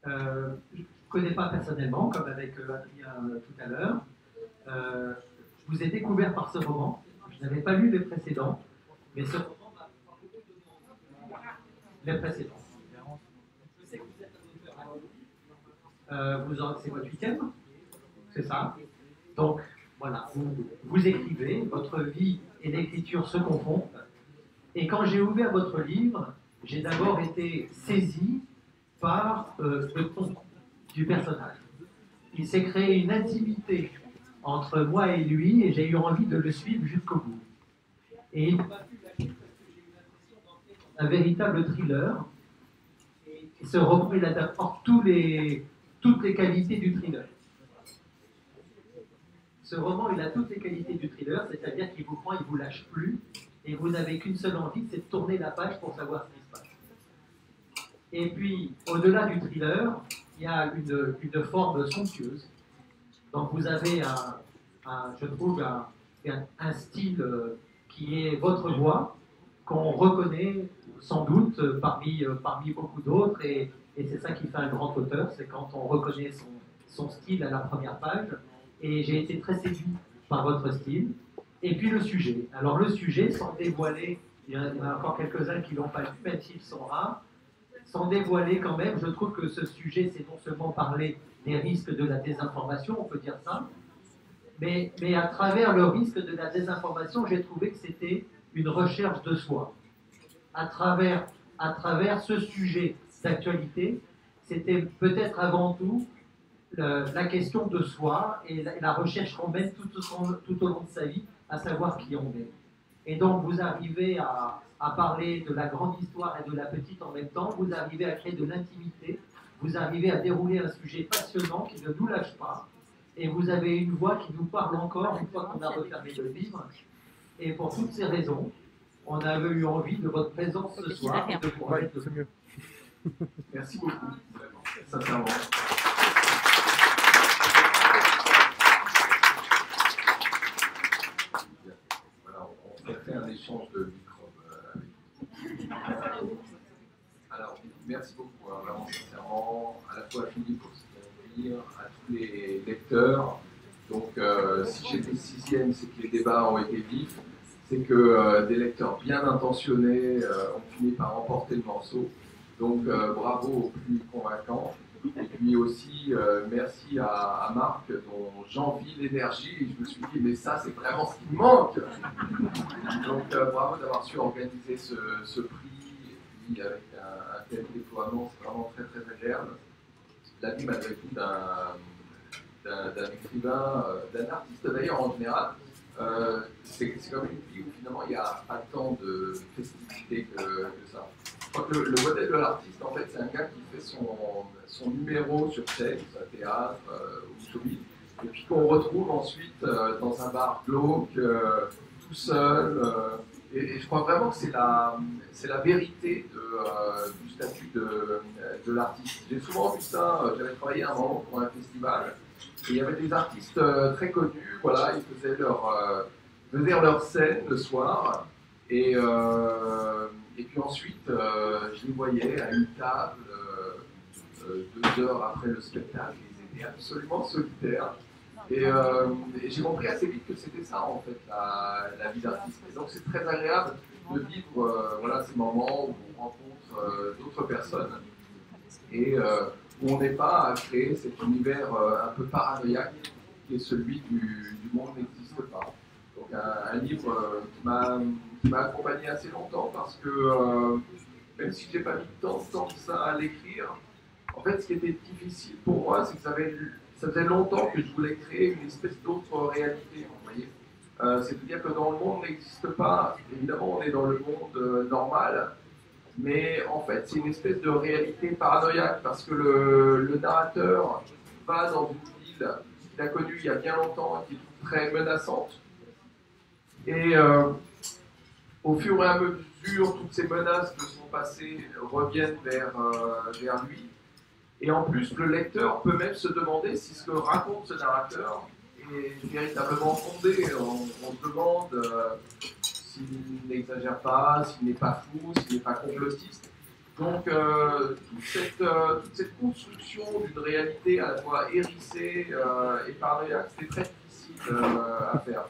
Je ne connais pas personnellement, comme avec Adrien tout à l'heure. Je vous ai découvert par ce roman. Je n'avais pas lu les précédents, mais ce roman m'a beaucoup donné les précédents. C'est votre 8e, c'est ça. Donc, voilà, vous écrivez, votre vie et l'écriture se confondent. Et quand j'ai ouvert votre livre, j'ai d'abord été saisi par le ton du personnage. Il s'est créé une intimité entre moi et lui, et j'ai eu envie de le suivre jusqu'au bout. Et il m'a plu la lecture parce que j'ai eu l'impression d'entrer dans un véritable thriller. Et ce roman, il apporte toutes les qualités du thriller. Ce roman, il a toutes les qualités du thriller, c'est-à-dire qu'il vous prend, il ne vous lâche plus, et vous n'avez qu'une seule envie, c'est de tourner la page pour savoir ce qui se passe. Et puis, au-delà du thriller, il y a une forme somptueuse. Donc vous avez, je trouve, un style qui est votre voix, qu'on reconnaît sans doute parmi beaucoup d'autres, et c'est ça qui fait un grand auteur, c'est quand on reconnaît son style à la première page. Et j'ai été très séduit par votre style. Et puis le sujet. Alors le sujet, sans dévoiler, il y en a encore quelques-uns qui ne l'ont pas lu, même s'ils sont rares, sans dévoiler quand même, je trouve que ce sujet, c'est non seulement parler des risques de la désinformation, on peut dire ça, mais à travers le risque de la désinformation, j'ai trouvé que c'était une recherche de soi. À travers ce sujet d'actualité, c'était peut-être avant tout la question de soi et la recherche qu'on mène tout au long de sa vie, à savoir qui on est. Et donc vous arrivez à parler de la grande histoire et de la petite en même temps, vous arrivez à créer de l'intimité, vous arrivez à dérouler un sujet passionnant qui ne nous lâche pas, et vous avez une voix qui nous parle encore une fois qu'on a refermé le livre. Et pour toutes ces raisons, on avait eu envie de votre présence ce soir. Et de vous remettre c'est mieux. Merci beaucoup, sincèrement. Voilà, on a fait un échange de microbes avec vous. Alors, merci beaucoup, hein, vraiment sincèrement, à la fois à Philippe pour ce qu'il a à dire, à tous les lecteurs. Donc, si j'étais 6e, c'est que les débats ont été vifs, c'est que des lecteurs bien intentionnés ont fini par emporter le morceau. Donc bravo aux plus convaincants. Et puis aussi merci à Marc dont j'envie l'énergie et je me suis dit mais ça c'est vraiment ce qui me manque. Donc bravo d'avoir su organiser ce prix et puis avec un tel déploiement, c'est vraiment très très agréable. La vie malgré tout d'un écrivain, d'un artiste d'ailleurs en général. C'est comme une vie où finalement il n'y a pas tant de festivité que ça. Je crois que le modèle de l'artiste, en fait, c'est un gars qui fait son numéro sur scène, un théâtre ou solide, et puis qu'on retrouve ensuite dans un bar glauque, tout seul. Et je crois vraiment que c'est la vérité du statut de l'artiste. J'ai souvent vu ça, j'avais travaillé un moment pour un festival, et il y avait des artistes très connus, voilà, ils faisaient leur scène le soir, et puis ensuite, je les voyais à une table 2 heures après le spectacle, ils étaient absolument solitaires. Et j'ai compris assez vite que c'était ça en fait la vie d'artiste. Et donc c'est très agréable de vivre voilà, ces moments où on rencontre d'autres personnes et où on n'est pas à créer cet univers un peu paranoïaque qui est celui du monde n'existe pas. Donc un livre qui m'a accompagné assez longtemps parce que même si je n'ai pas mis tant de temps que ça à l'écrire, en fait ce qui était difficile pour moi c'est que ça faisait longtemps que je voulais créer une espèce d'autre réalité, vous voyez. C'est-à-dire que dans le monde n'existe pas, évidemment on est dans le monde normal, mais en fait c'est une espèce de réalité paranoïaque parce que le narrateur va dans une ville qu'il a connue il y a bien longtemps, qui est très menaçante, et au fur et à mesure, toutes ces menaces de son passé reviennent vers lui. Et en plus, le lecteur peut même se demander si ce que raconte ce narrateur est véritablement fondé. On se demande s'il n'exagère pas, s'il n'est pas fou, s'il n'est pas complotiste. Donc, toute cette construction d'une réalité à la fois hérissée et paranoïaque, c'était très difficile à faire.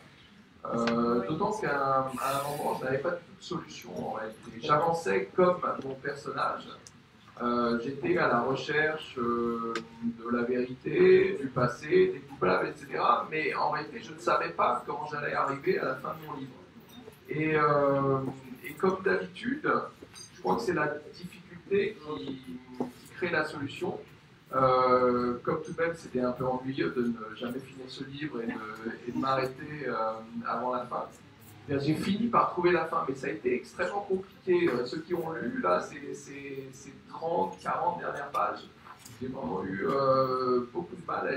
D'autant qu'à un moment, je n'avais pas de toute solution en réalité. J'avançais comme mon personnage. J'étais à la recherche de la vérité, du passé, des coupables, etc. Mais en réalité, je ne savais pas comment j'allais arriver à la fin de mon livre. Et comme d'habitude, je crois que c'est la difficulté qui crée la solution. Comme tout de même, c'était un peu ennuyeux de ne jamais finir ce livre et de m'arrêter avant la fin. J'ai fini par trouver la fin, mais ça a été extrêmement compliqué. Ceux qui ont lu, là, ces 30, 40 dernières pages, j'ai vraiment eu beaucoup de mal à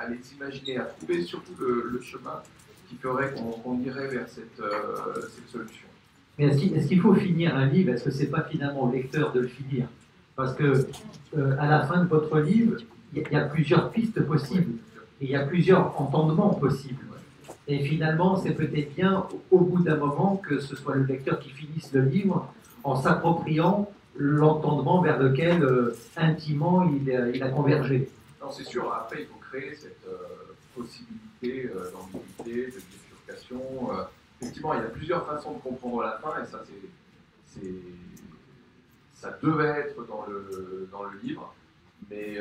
les imaginer, à trouver surtout le chemin qui ferait qu'on irait vers cette solution. Mais est-ce qu'il faut finir un livre? Est-ce que ce n'est pas finalement au lecteur de le finir? Parce que à la fin de votre livre, il y a plusieurs pistes possibles, et il y a plusieurs entendements possibles. Et finalement, c'est peut-être bien, au bout d'un moment, que ce soit le lecteur qui finisse le livre en s'appropriant l'entendement vers lequel, intimement, il a convergé. Non, c'est sûr. Après, il faut créer cette possibilité d'ambiguïté, de bifurcation. Effectivement, il y a plusieurs façons de comprendre la fin, et ça, ça devait être dans le livre. Mais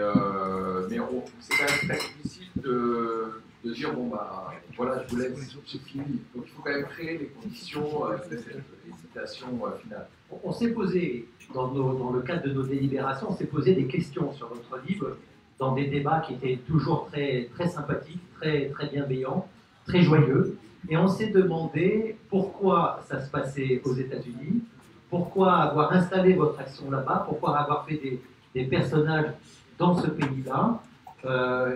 c'est quand même très difficile de dire bon bah voilà, je vous laisse, j'ai fini. Donc il faut quand même créer les conditions de cette hésitation finale. On s'est posé, dans le cadre de nos délibérations, on s'est posé des questions sur votre livre, dans des débats qui étaient toujours très, très sympathiques, très, très bienveillants, très joyeux. Et on s'est demandé pourquoi ça se passait aux États-Unis, pourquoi avoir installé votre action là-bas, pourquoi avoir fait des personnages dans ce pays-là,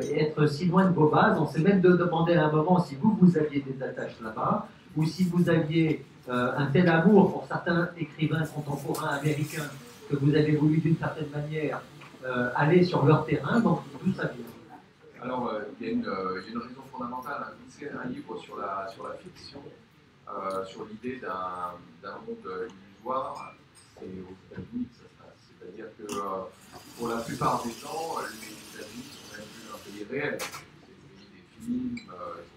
et être si loin de vos bases. On s'est même demandé à un moment si vous aviez des attaches là-bas, ou si vous aviez un tel amour pour certains écrivains contemporains américains que vous avez voulu d'une certaine manière aller sur leur terrain. Donc d'où ça vient? Alors il y a une raison fondamentale. C'est un livre sur la fiction, sur l'idée d'un monde illusoire. C'est aux États-Unis que ça se passe. C'est-à-dire que pour la plupart des gens, les États-Unis sont même plus un pays réel. C'est le pays des films, ils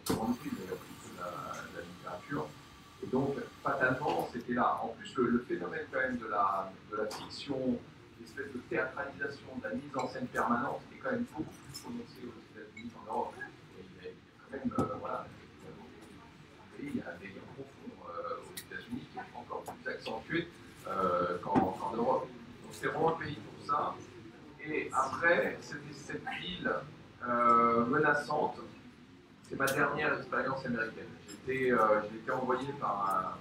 sont rendus d'ailleurs plutôt de la littérature. Et donc, fatalement, c'était là. En plus, le phénomène quand même de la fiction l'espèce de théâtralisation de la mise en scène permanente est quand même beaucoup plus prononcée aux États-Unis qu'en Europe. Et il y a quand même, voilà, il y a des gros fonds aux États-Unis qui sont encore plus accentués qu'en Europe. Donc c'est vraiment le pays pour ça. Et après, c'était cette ville menaçante. C'est ma dernière expérience américaine. J'ai été envoyé par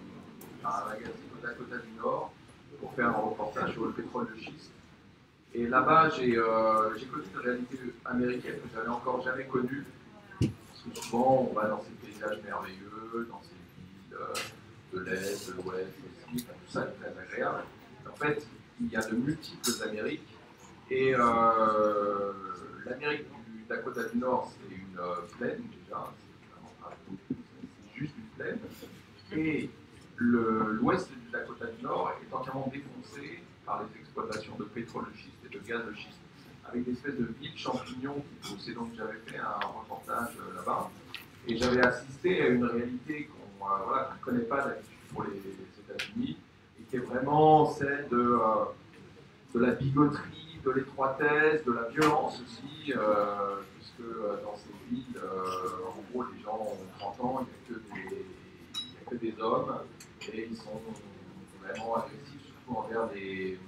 un magazine au Dakota du Nord pour faire un reportage sur le pétrole de schiste. Et là-bas, j'ai connu une réalité américaine que j'avais encore jamais connue. Parce que souvent, on va dans ces paysages merveilleux, dans ces villes de l'Est, de l'Ouest aussi, tout ça est très agréable. En fait, il y a de multiples Amériques. Et l'Amérique du Dakota du Nord, c'est une plaine déjà, c'est juste une plaine. Et l'ouest du Dakota du Nord est entièrement défoncé par les exploitations de pétrole de schiste et de gaz de schiste, avec des espèces de villes champignons qui poussaient. Donc j'avais fait un reportage là-bas, et j'avais assisté à une réalité qu'on ne connaît pas d'habitude pour les États-Unis, et qui est vraiment celle de la bigoterie, de l'étroitesse, de la violence aussi, puisque dans ces villes, en gros, les gens ont 30 ans, il n'y a que des hommes, et ils sont vraiment agressifs, surtout envers des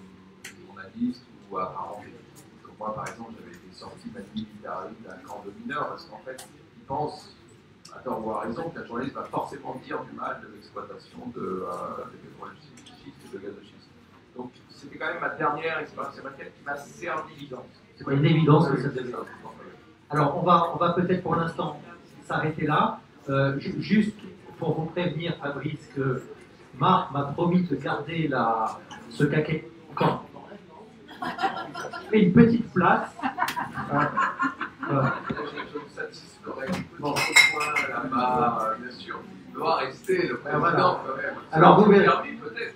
journalistes ou apparents. Donc moi, par exemple, j'avais été sorti militaire d'un camp de mineurs, parce qu'en fait, ils pensent, à tort ou à raison, qu'un journaliste va forcément dire du mal de l'exploitation de pétrole de schiste et de gaz de schiste. Donc, c'était quand même ma dernière expérience américaine qui m'a servi d'évidence. C'est pas une évidence que ça devait. Alors, on va peut-être pour l'instant s'arrêter là. Juste pour vous prévenir, Fabrice, que Marc m'a promis de garder ce caquet. Encore. Et une petite place. Je me satisferai un peu dans ce coin là-bas, bien sûr. Il doit rester le président quand même. Alors, vous verrez. Peut-être.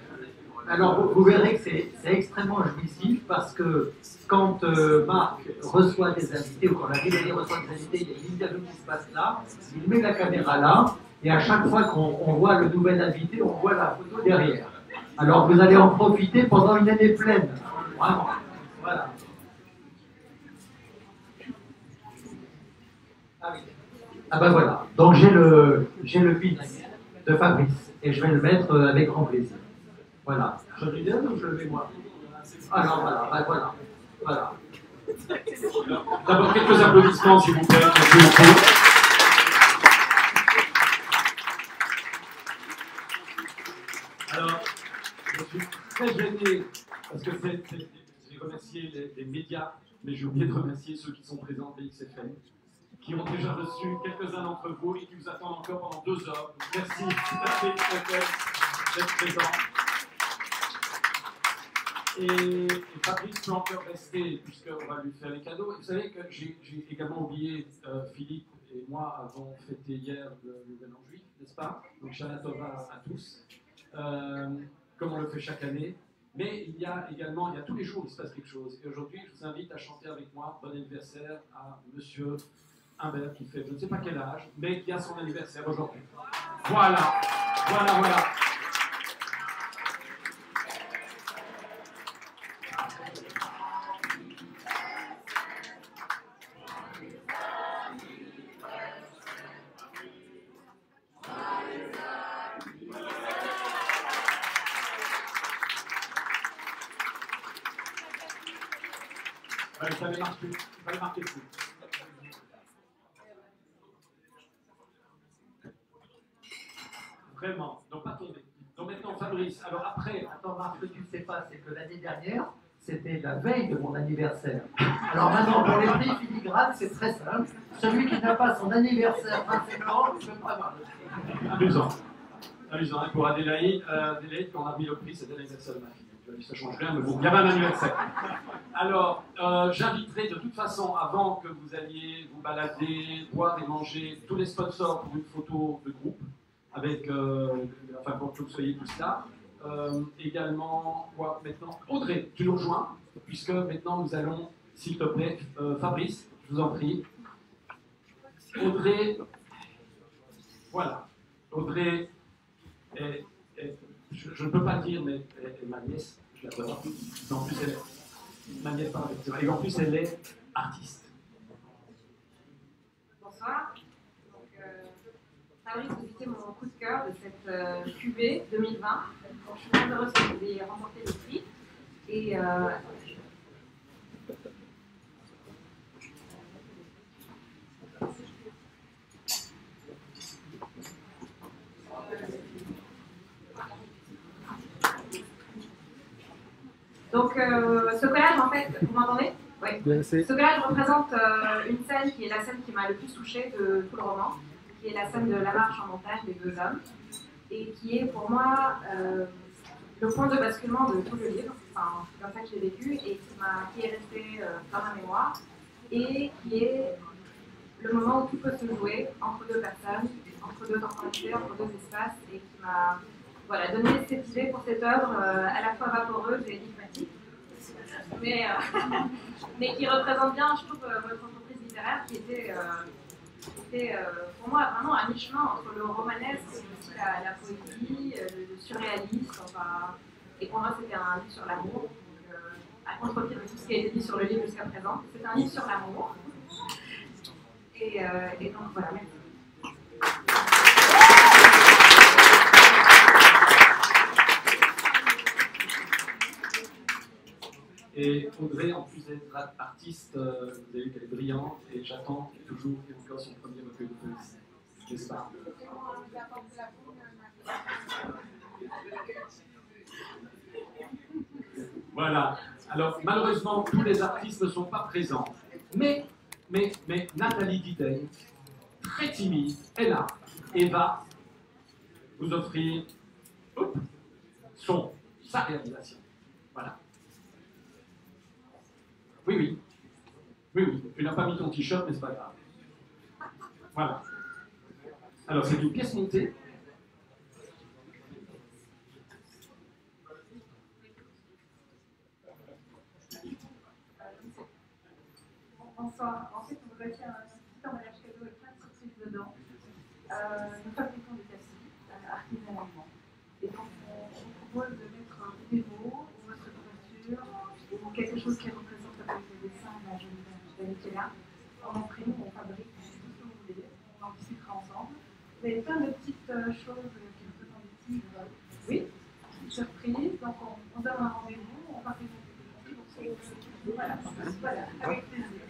Alors, vous verrez que c'est extrêmement jouissif parce que quand Marc reçoit des invités, ou quand la Villani reçoit des invités, il y a une interview qui se passe là, il met la caméra là, et à chaque fois qu'on voit le nouvel invité, on voit la photo derrière. Alors, vous allez en profiter pendant une année pleine. Vraiment. Voilà. Ah ben voilà. Donc, j'ai le pin de Fabrice, et je vais le mettre avec grand plaisir. Voilà. Je le donne ou je le mets moi? Alors voilà, ben voilà. D'abord, quelques applaudissements, s'il vous plaît. Merci beaucoup. Alors, je suis très gêné parce que j'ai remercié les médias, mais j'ai oublié de remercier ceux qui sont présents à BXFM, qui ont déjà reçu quelques-uns d'entre vous et qui vous attendent encore pendant 2 heures. Donc, merci à BXFM d'être présents. Et Fabrice peut encore rester, puisqu'on va lui faire les cadeaux. Vous savez que j'ai également oublié, Philippe et moi avons fêté hier le Nouvel An Juif, n'est-ce pas? Donc Shana Tova à tous, comme on le fait chaque année. Mais il y a tous les jours, il se passe quelque chose. Et aujourd'hui, je vous invite à chanter avec moi bon anniversaire à Monsieur Humbert, qui fait je ne sais pas quel âge, mais qui a son anniversaire aujourd'hui. Voilà. Il fallait marquer le coup. Vraiment, donc pas tomber. Donc maintenant, Fabrice, alors après... Attends, Marc, ce que tu ne sais pas, c'est que l'année dernière, c'était la veille de mon anniversaire. Alors maintenant, pour les prix filigranes, c'est très simple. Celui qui n'a pas son anniversaire 25 ans, ne peut pas mal. Amusant. Et pour Adélaïde, quand on a mis le prix, c'était l'anniversaire de ma fille. Ça change rien, mais bon, il y avait un anniversaire. Alors, j'inviterai de toute façon, avant que vous alliez vous balader, boire et manger, tous les sponsors pour une photo de groupe, avec, pour que vous soyez tous là. Également, quoi maintenant? Audrey, tu nous rejoins, puisque maintenant nous allons, s'il te plaît, Fabrice, je vous en prie. Audrey, voilà. Audrey je ne peux pas dire, mais elle est ma nièce, je l'adore. En plus, manière par et en plus elle est artiste. Bonsoir. Fabrice, vous étiez mon coup de cœur de cette cuvée 2020. Donc, je suis très heureuse que vous ayez remporté le prix. Et donc, ce collage, en fait, vous m'entendez? Oui. Ce collage représente une scène qui est la scène qui m'a le plus touchée de tout le roman, qui est la scène de la marche en montagne des deux hommes, et qui est pour moi le point de basculement de tout le livre. Enfin, c'est comme ça que je l'ai vécu, et qui est resté dans ma mémoire, et qui est le moment où tout peut se jouer entre deux personnes, entre deux temporalités, entre deux espaces, et qui m'a donné cette idée pour cette œuvre à la fois vaporeuse et énigmatique, mais qui représente bien, je trouve, votre entreprise littéraire qui était pour moi vraiment à mi-chemin entre le romanesque et aussi la poésie, le surréalisme. Enfin, et pour moi, c'était un livre sur l'amour, à contre-pied de tout ce qui a été dit sur le livre jusqu'à présent. C'est un livre sur l'amour. Et donc voilà, merci. Et Audrey, en plus d'être artiste, vous avez vu qu'elle est brillante et j'attends toujours et encore son premier recueil de poésie. N'est-ce pas? Voilà. Alors, malheureusement, tous les artistes ne sont pas présents. Mais Nathalie Diden, très timide, est là et va vous offrir sa réalisation. Voilà. Oui. Tu n'as pas mis ton t-shirt, mais c'est pas grave. Voilà. Alors, c'est une pièce montée. Bonsoir. En fait, on vous a fait un petit emballage cadeau avec plein de surprises dedans. Nous fabriquons des tapis artisanalement. Et donc, on vous propose de mettre des mots ou votre couverture ou quelque chose qui représente le dessin de la jolie Michela. On imprime, on fabrique, tout ce que vous voulez. On en discutera ensemble. Vous avez plein de petites choses qui représentent des tigres. Oui, surprise. Donc, on donne un rendez-vous, on va présenter des petits. Voilà, avec plaisir.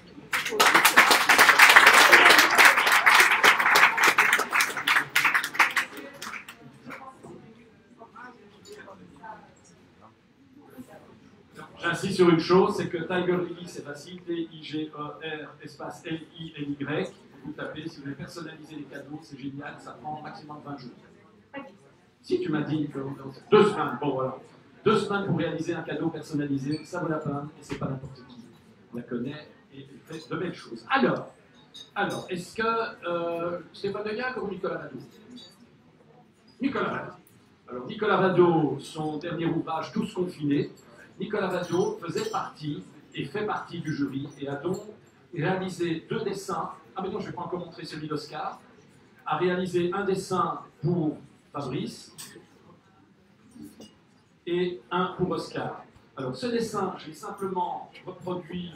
J'insiste sur une chose, c'est que Tiger Lily, c'est facile, T-I-G-E-R, espace L-I-N-Y. Vous tapez, si vous voulez personnaliser les cadeaux, c'est génial, ça prend maximum 20 jours. Si tu m'as dit que 2 semaines, bon voilà, 2 semaines pour réaliser un cadeau personnalisé, ça vaut la peine, et c'est pas n'importe qui. On la connaît et fait de belles choses. Alors, est-ce que Stéphane Deyac ou Nicolas Rado? Nicolas Rado. Alors, Nicolas Rado, son dernier ouvrage, Tous confinés, Nicolas Rado faisait partie et fait partie du jury et a donc réalisé 2 dessins. Ah mais non, je ne vais pas encore montrer celui d'Oscar. A réalisé un dessin pour Fabrice et un pour Oscar. Alors ce dessin, je l'ai simplement reproduit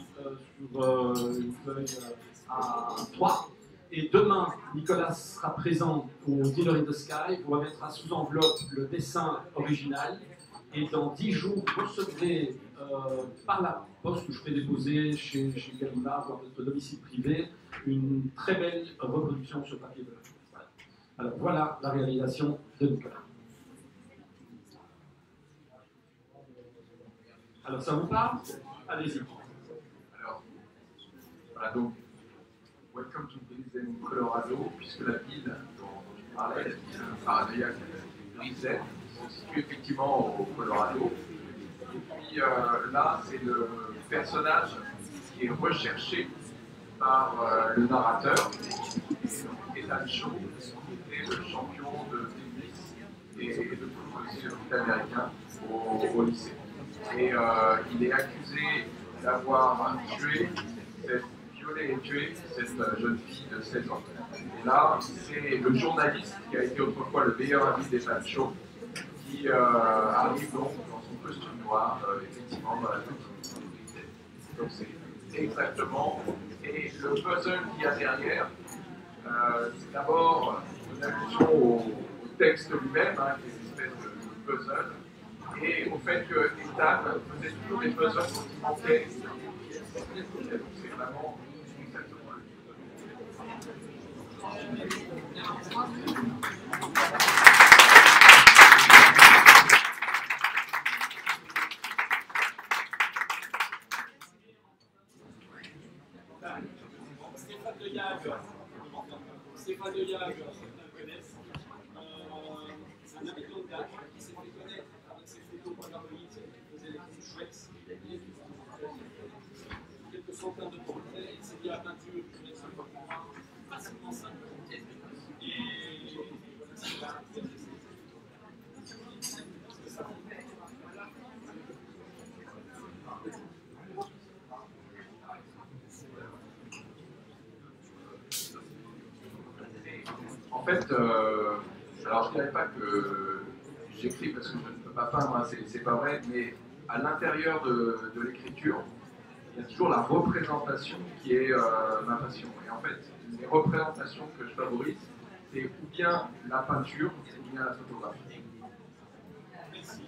sur une feuille A3. Et demain, Nicolas sera présent au Dinner in the Sky, vous remettra sous enveloppe le dessin original. Et dans 10 jours, vous recevrez par la poste que je ferai déposer chez Gallimard ou à votre domicile privé une très belle reproduction sur papier blanc. Voilà. Alors voilà la réalisation de Nicolas. Alors ça vous parle? Allez-y. Alors, voilà donc, welcome to Brisbane, Colorado, puisque la ville dont je parlais, la ville paradisiaque de Brisbane, se situe effectivement au Colorado. Et puis là, c'est le personnage qui est recherché par le narrateur, Ethan Shaw, qui était le champion de tennis et de football américain au lycée. Et il est accusé d'avoir violé et tué cette jeune fille de 16 ans. Et là, c'est le journaliste qui a été autrefois le meilleur ami d'Ethan Shaw qui arrive donc dans son costume noir, effectivement, dans la petite. Donc c'est exactement. Et le puzzle qu'il y a derrière, c'est d'abord une allusion au texte lui-même, hein, qui est une espèce de puzzle, et au fait que Ethan faisait toujours des puzzles quand il manquait. Donc c'est vraiment exactement. Stéphane de Yag, certains le connaissent. C'est un habitant de Dac qui s'est fait connaître avec ses photos polaroïdes qui faisaient des photos chouettes. Quelques centaines de portraits, il s'est mis à la peinture, il laisse un peu facilement 5 ans. Et c'est là. En fait, alors je ne dirais pas que j'écris parce que je ne peux pas peindre, hein, c'est pas vrai, mais à l'intérieur de l'écriture, il y a toujours la représentation qui est ma passion. Et en fait, les représentations que je favorise, c'est ou bien la peinture, ou bien la photographie. Merci.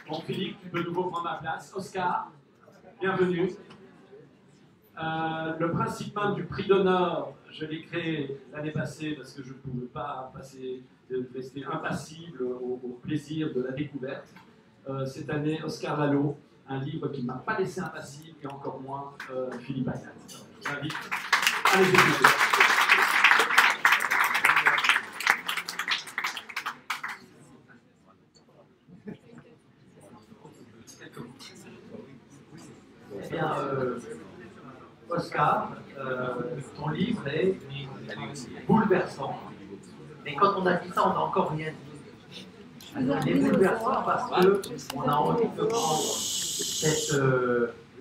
Bon, Philippe, tu peux de nouveau prendre ma place. Oscar, bienvenue. Le principe même du prix d'honneur, je l'ai créé l'année passée parce que je ne pouvais pas rester impassible au plaisir de la découverte. Cette année, Oscar Lalo, un livre qui ne m'a pas laissé impassible et encore moins Philippe Ayat. Je vous invite à les écouter. Eh bien, Oscar, ton livre est bouleversant. Mais quand on a dit ça, on n'a encore rien dit. Il est bouleversant parce qu'on a envie de prendre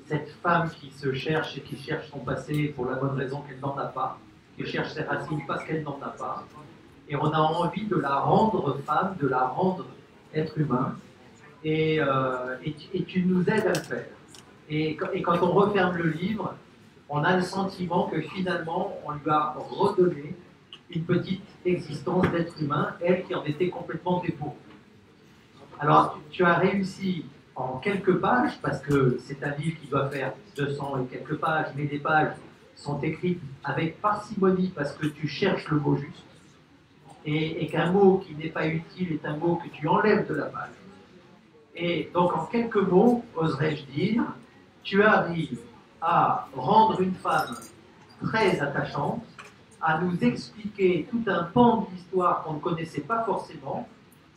cette femme qui se cherche et qui cherche son passé pour la bonne raison qu'elle n'en a pas, qui cherche ses racines parce qu'elle n'en a pas. Et on a envie de la rendre femme, de la rendre être humain. Et tu nous aides à le faire. Et quand on referme le livre, on a le sentiment que finalement, on lui a redonné une petite existence d'être humain, elle qui en était complètement dépourvue. Alors, tu as réussi en quelques pages, parce que c'est un livre qui doit faire 200 et quelques pages, mais les pages sont écrites avec parcimonie parce que tu cherches le mot juste, et qu'un mot qui n'est pas utile est un mot que tu enlèves de la page. Et donc, en quelques mots, oserais-je dire, tu arrives à rendre une femme très attachante, à nous expliquer tout un pan de l'histoire qu'on ne connaissait pas forcément,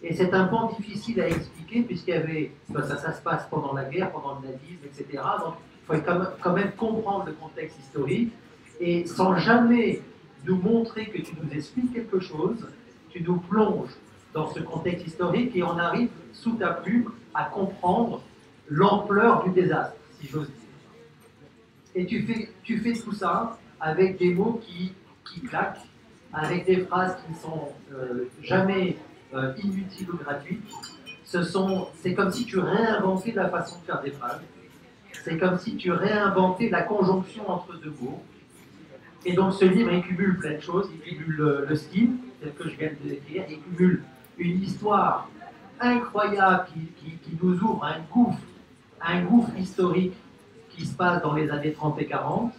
et c'est un pan difficile à expliquer puisqu'il y avait, ça se passe pendant la guerre, pendant le nazisme, etc. Donc il faut quand même comprendre le contexte historique, et sans jamais nous montrer que tu nous expliques quelque chose, tu nous plonges dans ce contexte historique et on arrive sous ta plume à comprendre l'ampleur du désastre, si j'ose dire. Et tu fais tout ça avec des mots qui claquent, avec des phrases qui ne sont jamais inutiles ou gratuites. C'est comme si tu réinventais la façon de faire des phrases. C'est comme si tu réinventais la conjonction entre deux mots. Et donc ce livre, il cumule plein de choses. Il cumule le style, tel que je viens de décrire. Il cumule une histoire incroyable qui nous ouvre un gouffre historique qui se passe dans les années 30 et 40,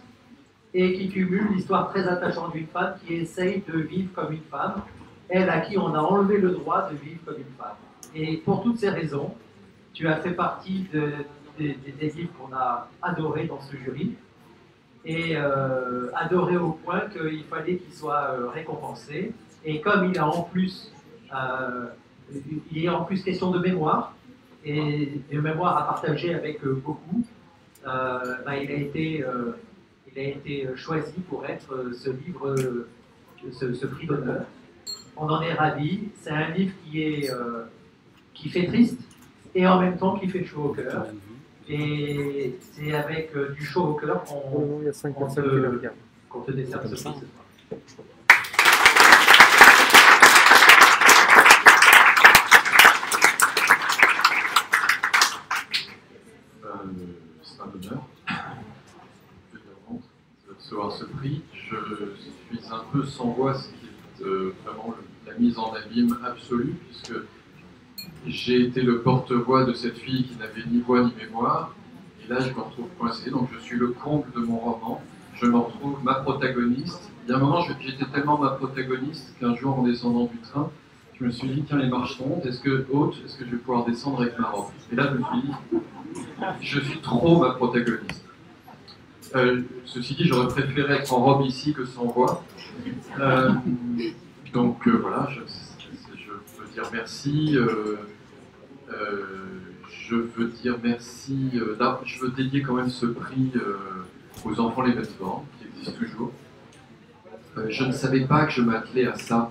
et qui cumule l'histoire très attachante d'une femme qui essaye de vivre comme une femme, elle à qui on a enlevé le droit de vivre comme une femme. Et pour toutes ces raisons, tu as fait partie des livres qu'on a adorés dans ce jury, et adorés au point qu'il fallait qu'il soit récompensé. Et comme il est en plus question de mémoire, et de mémoire à partager avec beaucoup, il a été choisi pour être ce livre, ce prix d'honneur. On en est ravis. C'est un livre qui fait triste et en même temps qui fait chaud au cœur. Et c'est avec du chaud au cœur qu'on te décerne ce prix. absolue, puisque j'ai été le porte-voix de cette fille qui n'avait ni voix ni mémoire, et là je me retrouve coincé, donc je suis le comble de mon roman, je me retrouve ma protagoniste. Il y a un moment, j'étais tellement ma protagoniste qu'un jour, en descendant du train, je me suis dit, tiens, les marches sont hautes, est-ce que je vais pouvoir descendre avec ma robe? Et là, je me suis dit, je suis trop ma protagoniste. Ceci dit, j'aurais préféré être en robe ici que sans voix. Donc voilà, je veux dire merci. Je veux dire merci. Je veux dédier quand même ce prix aux enfants les Lebensborn, qui existent toujours. Je ne savais pas que je m'attelais à ça.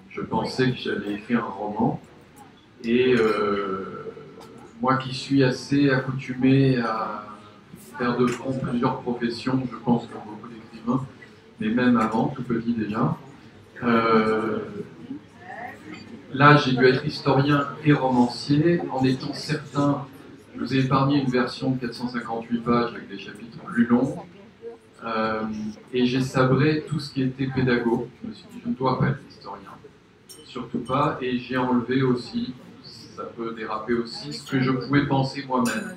Je pensais que j'allais écrire un roman. Et moi qui suis assez accoutumé à faire de front plusieurs professions, je pense comme beaucoup d'écrivains, mais même avant, tout petit déjà. Là, j'ai dû être historien et romancier, en étant certain, je vous ai épargné une version de 458 pages avec des chapitres plus longs, et j'ai sabré tout ce qui était pédago. Je me suis dit, je ne dois pas être historien, surtout pas, et j'ai enlevé aussi, ça peut déraper aussi, ce que je pouvais penser moi-même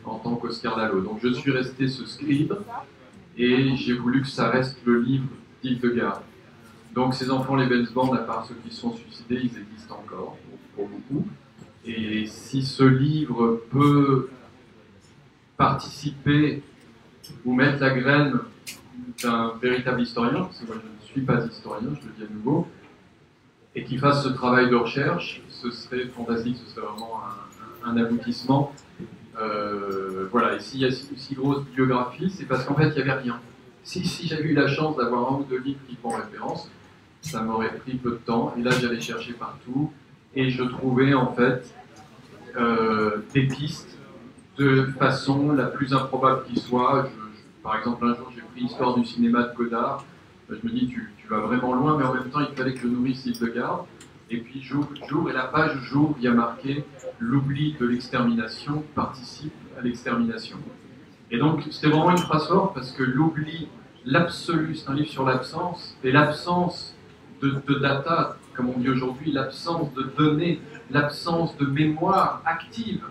en tant qu'Oscar Lalo. Donc je suis resté ce scribe, et j'ai voulu que ça reste le livre d'Hildegard. Donc ces enfants Lebensborn, à part ceux qui sont suicidés, ils existent encore, pour beaucoup. Et si ce livre peut participer ou mettre la graine d'un véritable historien, parce que moi je ne suis pas historien, je le dis à nouveau, et qu'il fasse ce travail de recherche, ce serait fantastique, ce serait vraiment un aboutissement. Voilà, et s'il y a une si grosse biographie, c'est parce qu'en fait il n'y avait rien. Si j'avais eu la chance d'avoir un ou deux livres qui font référence, ça m'aurait pris peu de temps, et là j'allais chercher partout, et je trouvais en fait des pistes de façon la plus improbable qui soit. Par exemple, un jour j'ai pris Histoire du cinéma de Godard, je me dis tu vas vraiment loin, mais en même temps il fallait que je nourrisse Hildegard, et puis j'ouvre, et la page j'ouvre, il y a marqué « L'oubli de l'extermination participe à l'extermination ». Et donc c'était vraiment une phrase forte, parce que l'oubli, l'absolu, c'est un livre sur l'absence, et l'absence de data, comme on dit aujourd'hui, l'absence de données, l'absence de mémoire active,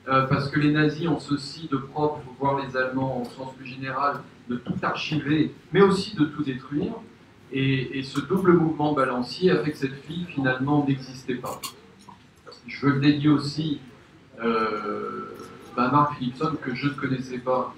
parce que les nazis ont ceci de propre, voire les Allemands au sens plus général, de tout archiver, mais aussi de tout détruire, et ce double mouvement balancier a fait que cette fille, finalement, n'existait pas. Je veux le dédier aussi à Mark Philipson, que je ne connaissais pas,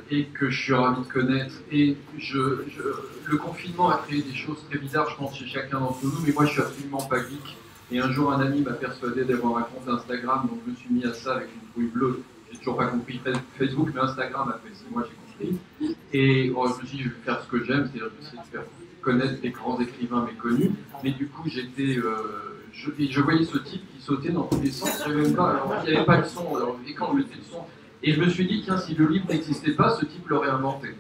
et que je suis ravi de connaître. Et le confinement a créé des choses très bizarres, je pense, chez chacun d'entre nous, mais moi je suis absolument pas geek. Et un jour, un ami m'a persuadé d'avoir un compte Instagram, donc je me suis mis à ça avec une trouille bleue. J'ai toujours pas compris Facebook, mais Instagram a fait 6 mois, j'ai compris. Et je me suis dit, je vais faire ce que j'aime, c'est-à-dire je vais essayer de faire connaître des grands écrivains méconnus. Mais du coup, je voyais ce type qui sautait dans tous les sens, il n'y avait pas le son, alors, et quand je mettais le son, et je me suis dit, tiens, si le livre n'existait pas, ce type l'aurait inventé.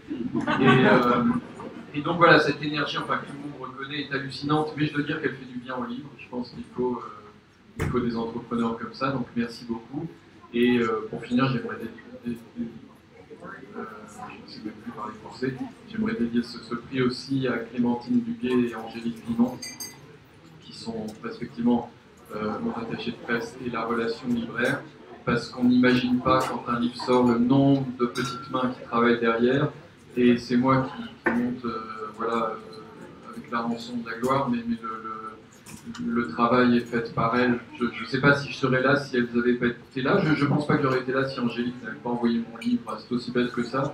Et donc voilà, cette énergie, enfin, que tout le monde reconnaît, est hallucinante, mais je dois dire qu'elle fait du bien au livre. Je pense qu'il faut des entrepreneurs comme ça, donc merci beaucoup. Et pour finir, j'aimerais dédier, je ne sais même plus parler français, j'aimerais dédier ce prix aussi à Clémentine Duguay et Angélique Pinon, qui sont respectivement mon attaché de presse et la relation libraire, parce qu'on n'imagine pas, quand un livre sort, le nombre de petites mains qui travaillent derrière, et c'est moi qui monte avec la rançon de la gloire, mais le travail est fait par elles. Je ne sais pas si je serais là si elles n'avaient pas été là. Je ne pense pas que j'aurais été là si Angélique n'avait pas envoyé mon livre. C'est aussi bête que ça.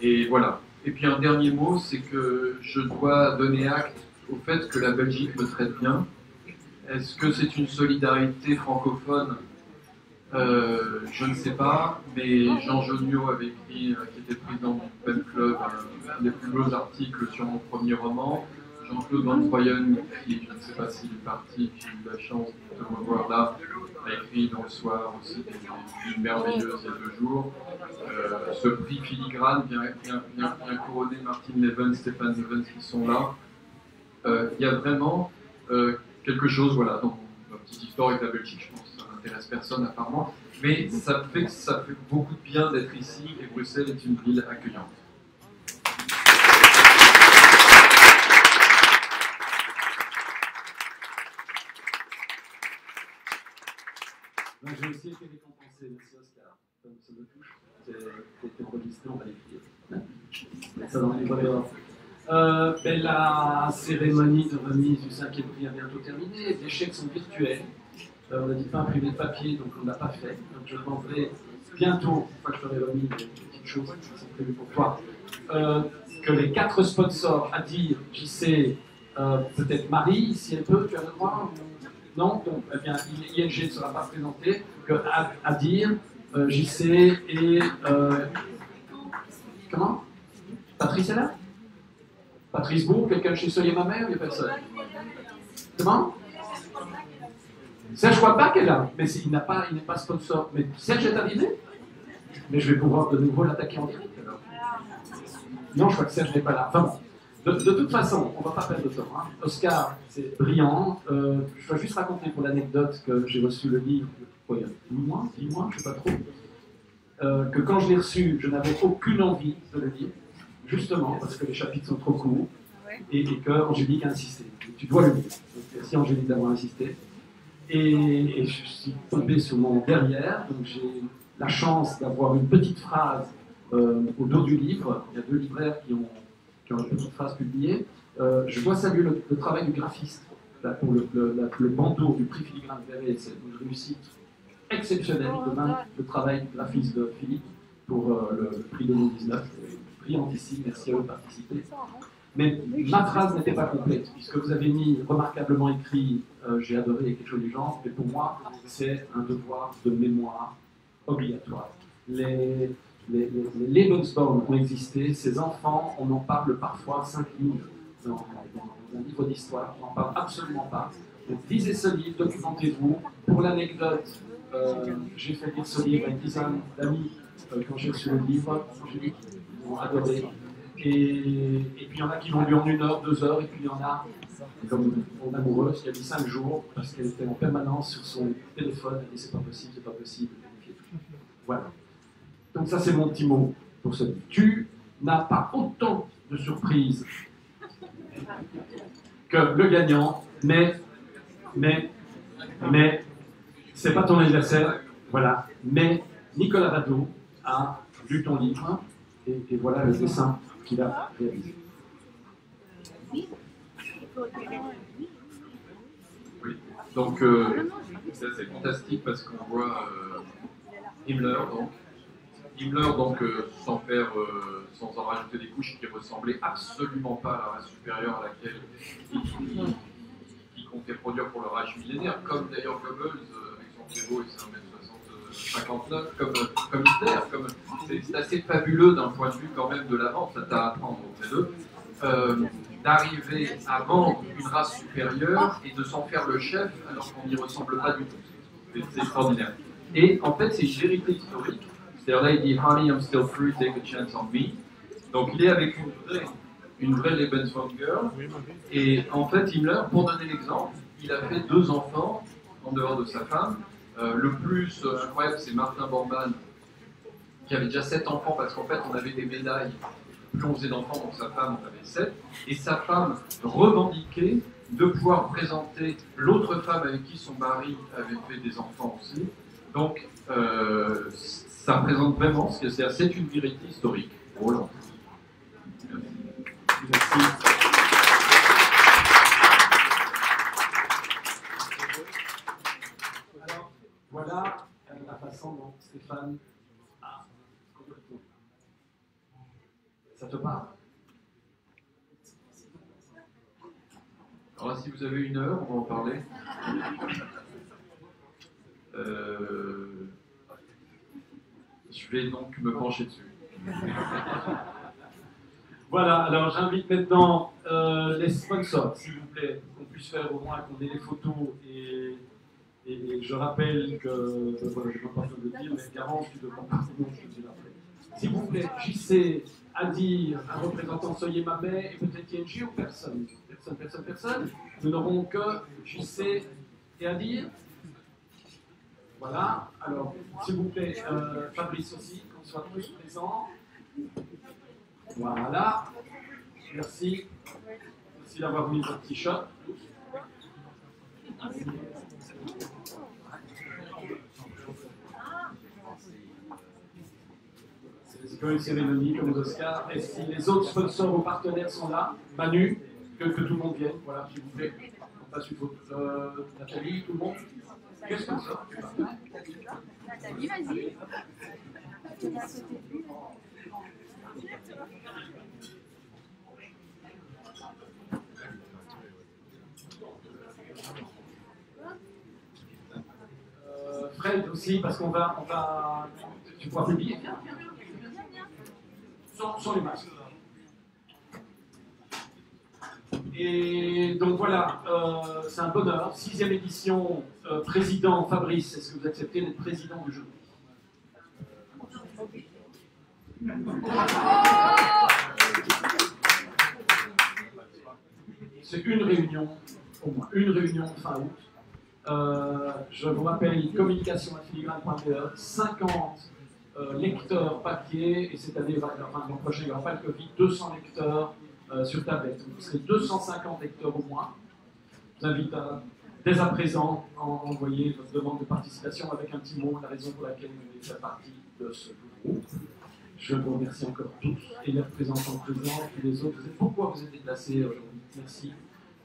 Et voilà. Et puis un dernier mot, c'est que je dois donner acte au fait que la Belgique me traite bien. Est-ce que c'est une solidarité francophone ? Je ne sais pas, mais Jean Joniot avait écrit, qui était président du Pen Club, un des plus beaux articles sur mon premier roman. Jean-Claude Van Troyen, qui, je ne sais pas s'il est parti, j'ai eu la chance de me voir là, a écrit dans le soir aussi une merveilleuse il y a 2 jours. Ce prix filigrane vient couronner Martine Leven, Stéphane Leven qui sont là. Il y a vraiment quelque chose, voilà, dans ma petite histoire avec la Belgique, je pense que ça n'intéresse personne à part moi, mais ça fait beaucoup de bien d'être ici, et Bruxelles est une ville accueillante. Moi, j'ai aussi été récompensé, merci Oscar. Ça me touche. T'es enregistré, on va l'écrire. Mettre ça dans les livres d'or. La cérémonie de remise du 5e prix a bientôt terminé. Les chèques sont virtuels. On n'a dit pas imprimer de papier, donc on ne l'a pas fait. Donc je demanderai bientôt, une fois que je t'aurai remis des petites choses qui sont prévues pour toi, que les 4 sponsors, à dire, JC, peut-être Marie, si elle peut, tu as le droit ou... Non, donc eh bien, ING ne sera pas présenté, que à dire, JC et... comment Patrice est là Patrice Bourg, quelqu'un de chez Soleil ma mère, il n'y a personne. Comment Serge, je crois pas qu'elle est là, mais il n'est pas sponsor. Mais Serge est arrivé. Mais je vais pouvoir de nouveau l'attaquer en direct alors. Non, je crois que Serge n'est pas là. Enfin bon, de toute façon, on ne va pas perdre de temps. Hein. Oscar, c'est brillant. Je dois juste raconter pour l'anecdote que j'ai reçu le livre, il y a 10 mois, je ne sais pas trop. Que quand je l'ai reçu, je n'avais aucune envie de le lire, justement parce que les chapitres sont trop courts et que Angélique a insisté. Tu dois le lire. Donc, merci Angélique d'avoir insisté. Et je suis tombé sur mon derrière, donc j'ai la chance d'avoir une petite phrase au dos du livre. Il y a 2 libraires qui ont une petite phrase publiée. Je dois saluer le travail du graphiste là, pour le bandeau du prix Filigrane Verret. C'est une réussite exceptionnelle. Demain, le travail du graphiste de Philippe pour le prix 2019. Brillantissime, merci à eux de participer. Mais ma phrase n'était pas complète, puisque vous avez mis remarquablement écrit j'ai adoré quelque chose du genre, mais pour moi, c'est un devoir de mémoire obligatoire. Les Lebensborn ont existé, ces enfants, on en parle parfois 5 lignes dans un livre d'histoire, on n'en parle absolument pas. Donc lisez ce livre, documentez-vous. Pour l'anecdote, j'ai fait lire ce livre à une dizaine d'amis quand j'ai reçu le livre, ils ont adoré. Et puis il y en a qui l'ont lu en 1 heure, 2 heures, et puis il y en a, comme mon amoureuse, qui a mis 5 jours parce qu'elle était en permanence sur son téléphone, et c'est pas possible, c'est pas possible. Voilà. Donc ça c'est mon petit mot pour ce livre. Tu n'as pas autant de surprises que le gagnant, mais c'est pas ton anniversaire, voilà. Mais Nicolas Rado a lu ton livre, et voilà le dessin qu'il a réalisé. Oui, donc c'est assez fantastique parce qu'on voit Himmler, sans en rajouter des couches, qui ressemblait absolument pas à la race supérieure à laquelle il comptait produire pour le Reich millénaire, comme d'ailleurs Goebbels avec son Prévost et ses 1m59, comme Hitler. C'est assez fabuleux d'un point de vue quand même de la vente, ça t'a à apprendre auprès d'eux, d'arriver à vendre une race supérieure et de s'en faire le chef alors qu'on n'y ressemble pas du tout. C'est extraordinaire. Et en fait, c'est une vérité historique. C'est-à-dire là, il dit « Honey, I'm still free, take a chance on me ». Donc il est avec une vraie Lebensborn girl. Et en fait, Himmler, pour donner l'exemple, il a fait 2 enfants en dehors de sa femme. Le plus incroyable, c'est Martin Bormann, qui avait déjà 7 enfants, parce qu'en fait, on avait des médailles. Plus on faisait d'enfants, donc sa femme en avait 7. Et sa femme revendiquait de pouvoir présenter l'autre femme avec qui son mari avait fait des enfants aussi. Donc, ça représente vraiment ce que c'est une vérité historique. Voilà. Merci. Alors, voilà la façon dont Stéphane a complètement. Ça te parle? Alors là, si vous avez 1 heure, on va en parler. Je vais donc me pencher dessus. Voilà, alors j'invite maintenant les sponsors, s'il vous plaît, qu'on puisse faire au moins qu'on ait les photos et je rappelle que, voilà, je n'ai pas besoin de le dire, mais Garance, tu devras pas, sinon je te dis après. S'il vous plaît, JC, à dire, un représentant Soyez ma mère et peut-être ING ou personne. Personne. Nous n'aurons que JC et à dire. Voilà, alors s'il vous plaît, Fabrice aussi, qu'on soit tous présents. Voilà, merci. Merci d'avoir mis votre t-shirt. peu une cérémonie comme aux Oscars. Et si les autres sponsors ou partenaires sont là, Manu, que tout le monde vienne, voilà, s'il vous plaît. On passe une photo. Nathalie, tout le monde. Quel sponsor? Nathalie, vas-y. Fred aussi, parce qu'on va, tu pourras publier sans les masques. Et donc voilà, c'est un bonheur. 6e édition, président Fabrice, est-ce que vous acceptez d'être président du jeu? C'est une réunion, au moins une réunion fin août. Je vous rappelle, communication@filigrane.be, 50 lecteurs papier, et cette année, enfin l'an prochain, il n'y aura pas le Covid, 200 lecteurs sur tablette. Donc, vous serez 250 lecteurs au moins. Je vous invite à, dès à présent, à envoyer votre demande de participation avec un petit mot, la raison pour laquelle vous voulez faire partie de ce groupe. Je vous remercie encore tous, et les représentants présents, et les autres. Pourquoi vous êtes déplacés aujourd'hui? Merci.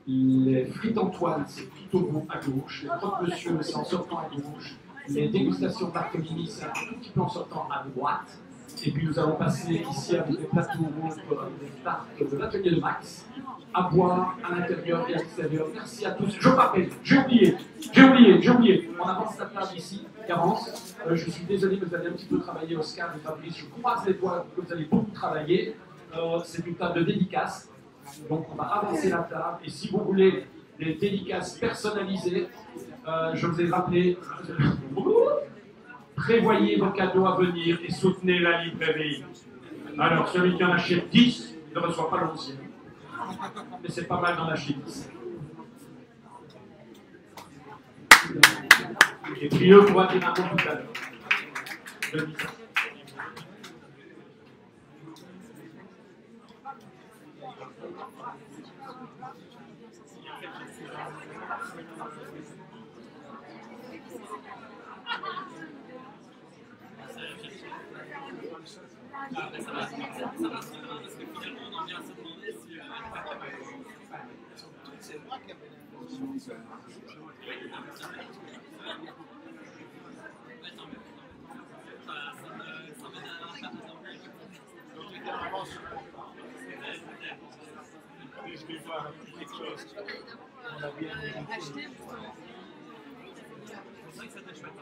Les frites Antoine, c'est tout au bout à gauche. Les croque-monsieur, c'est en sortant à gauche. Les dégustations Bartolini, c'est un tout petit peu en sortant à droite. Et puis nous allons passer ici avec des plateaux des tartes de l'atelier de Max, à boire à l'intérieur et à l'extérieur. Merci à tous. Je vous rappelle, j'ai oublié. On avance la table ici, qui avance. Je suis désolé que vous allez un petit peu travailler, Oscar et Fabrice. Je croise les doigts que vous allez beaucoup travailler. C'est une table de dédicaces. Donc on va avancer la table. Et si vous voulez des dédicaces personnalisées, je vous ai rappelé, prévoyez vos cadeaux à venir et soutenez la librairie. Alors celui qui en achète 10 ne reçoit pas l'11e. Mais c'est pas mal d'en acheter 10. Et puis eux pourra dire un mot tout à l'heure. Je vais voir quelque chose qu'on a bien acheté. C'est vrai que ça t'a chouette.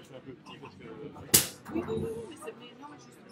Un peu petit parce que... Oui, mais c'est non, justement.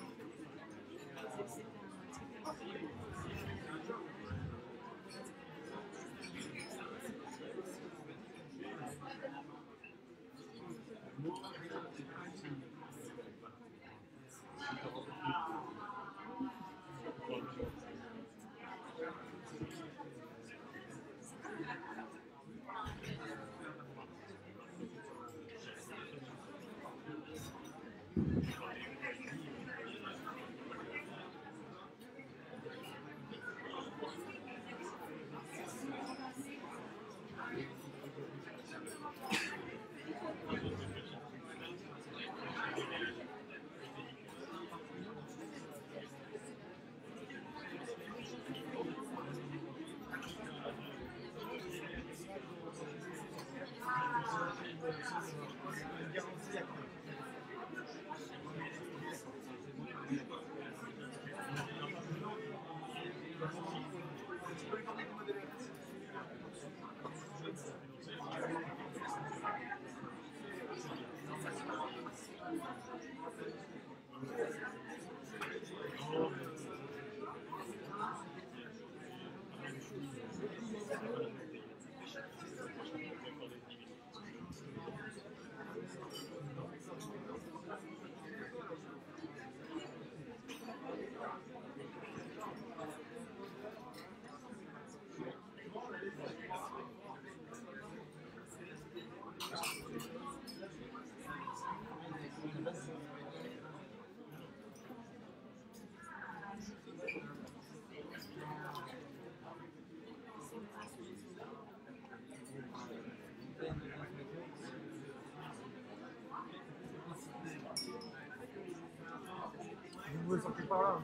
pouvez sortir par là.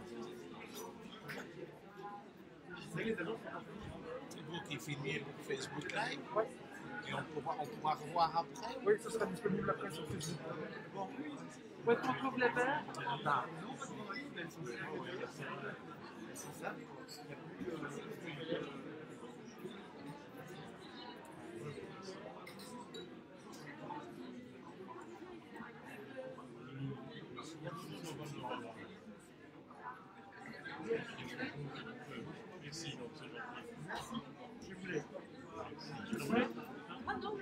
Vous qui filmez pour Facebook Live, Ouais. et on pourra revoir après. Oui, ça sera disponible après sur Facebook. Où est-ce qu'on trouve les verres? C'est ça. Merci, donc c'est gentil. Si vous voulez. Ah non.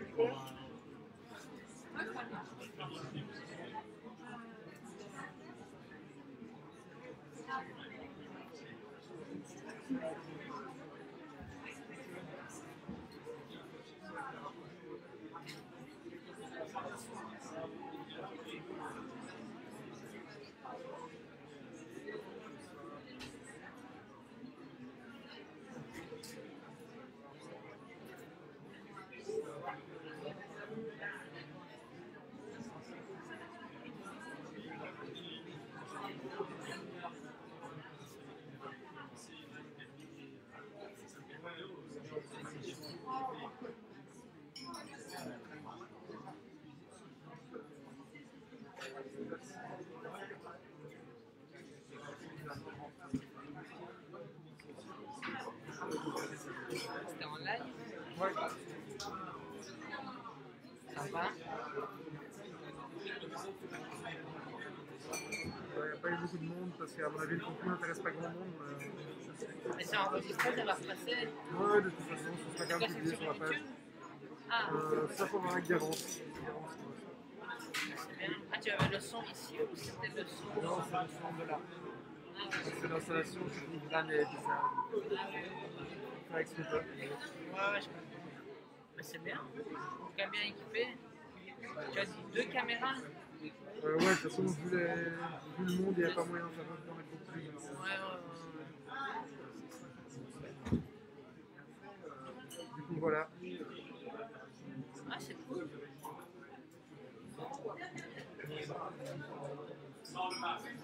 C'était en live? Ouais. Sympa. Il n'y a pas eu beaucoup de monde parce qu'à mon avis le contenu n'intéresse pas grand monde. Mais c'est enregistré, ça va se passer. Ouais, de toute façon, ce sera quand même publié sur la page. Ah, Ça pour un Garance. c'est bien. Ah, tu avais le son ici ou c'était le son? Non, c'est le son de là. Ah, C'est l'installation technique RAM et bizarre. Avec ce que ouais, je comprends. Mais c'est bien. Tu es bien équipé. Tu as dit 2 caméras? ouais, de toute façon, vu le monde, il n'y a pas moyen de faire d'en mettre beaucoup plus. Du coup, voilà. Ah, c'est cool. Sans le masque.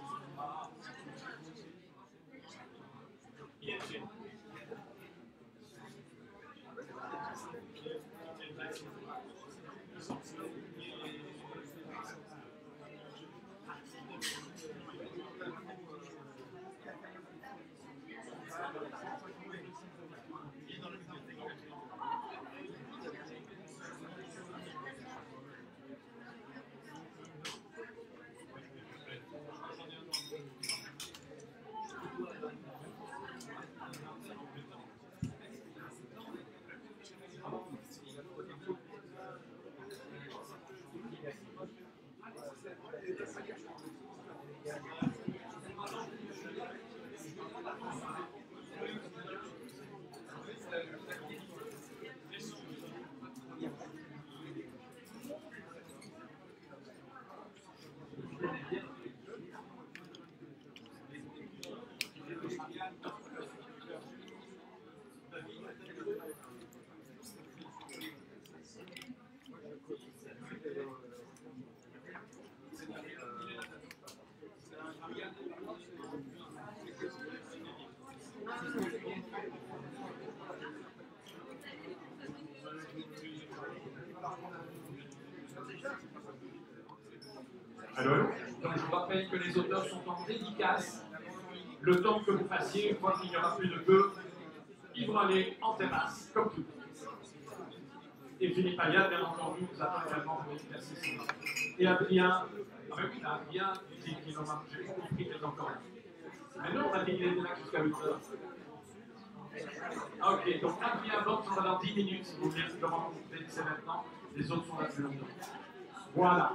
Alors, donc je vous rappelle que les auteurs sont en dédicace. Le temps que vous fassiez, une fois qu'il n'y aura plus de queue, ils vont aller en terrasse, comme tout. Et Philippe Ayat, bien entendu, vous attend également pour l'exercice. Et Adrien, Adrien dit qu'il en a, j'ai compris qu'il est encore là. Maintenant, on va dire qu'il est là jusqu'à 8h. Ok, donc Adrien vote pendant 10 minutes, si vous voulez comment c'est maintenant. Les autres sont là plus longtemps. Voilà.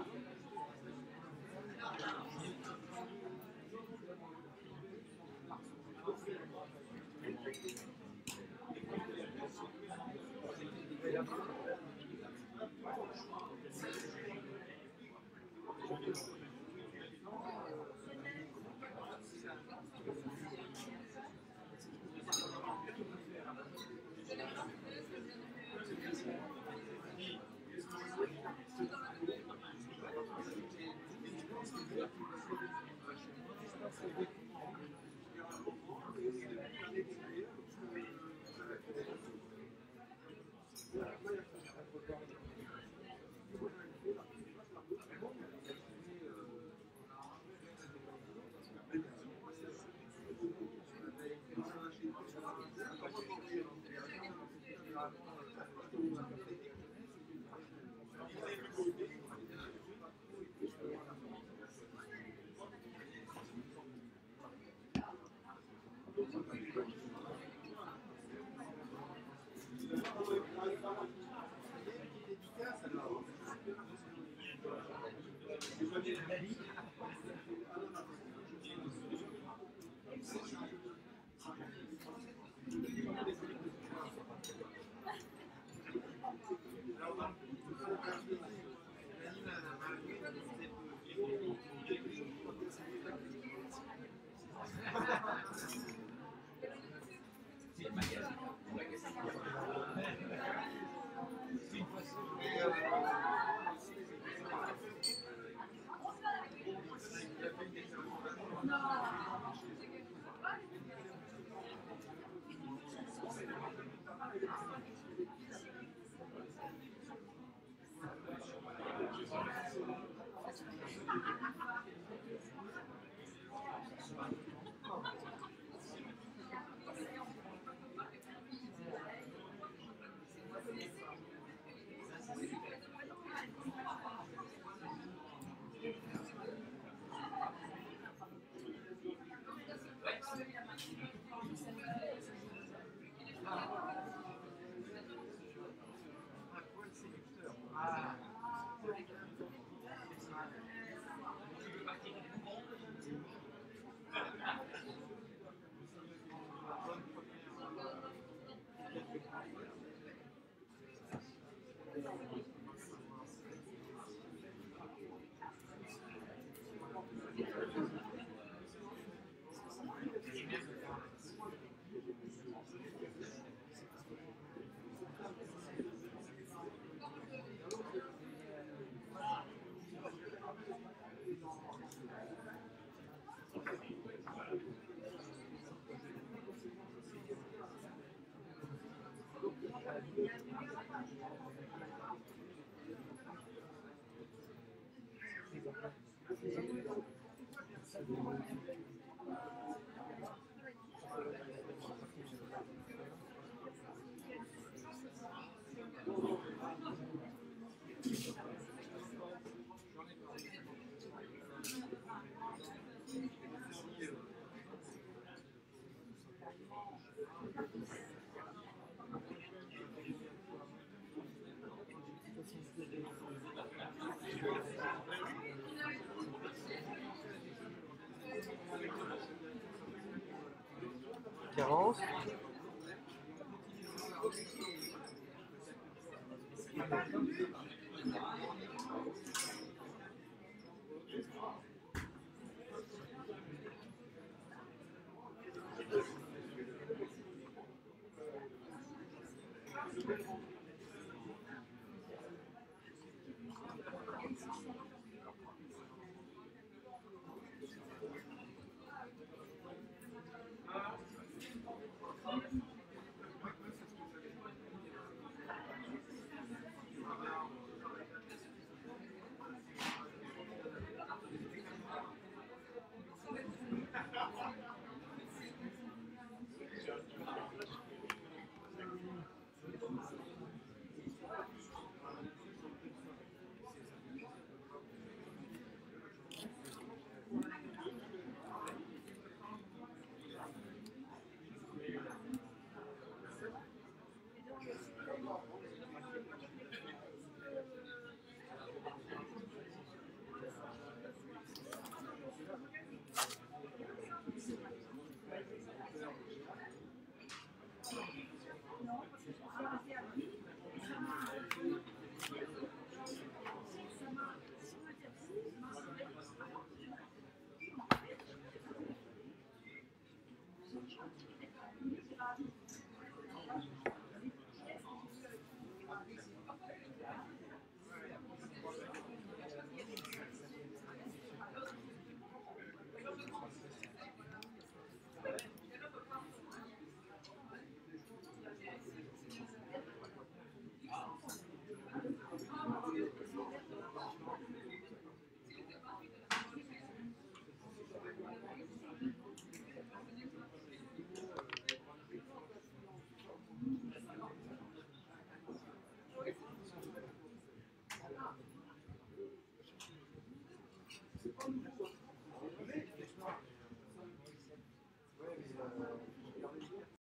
Carence.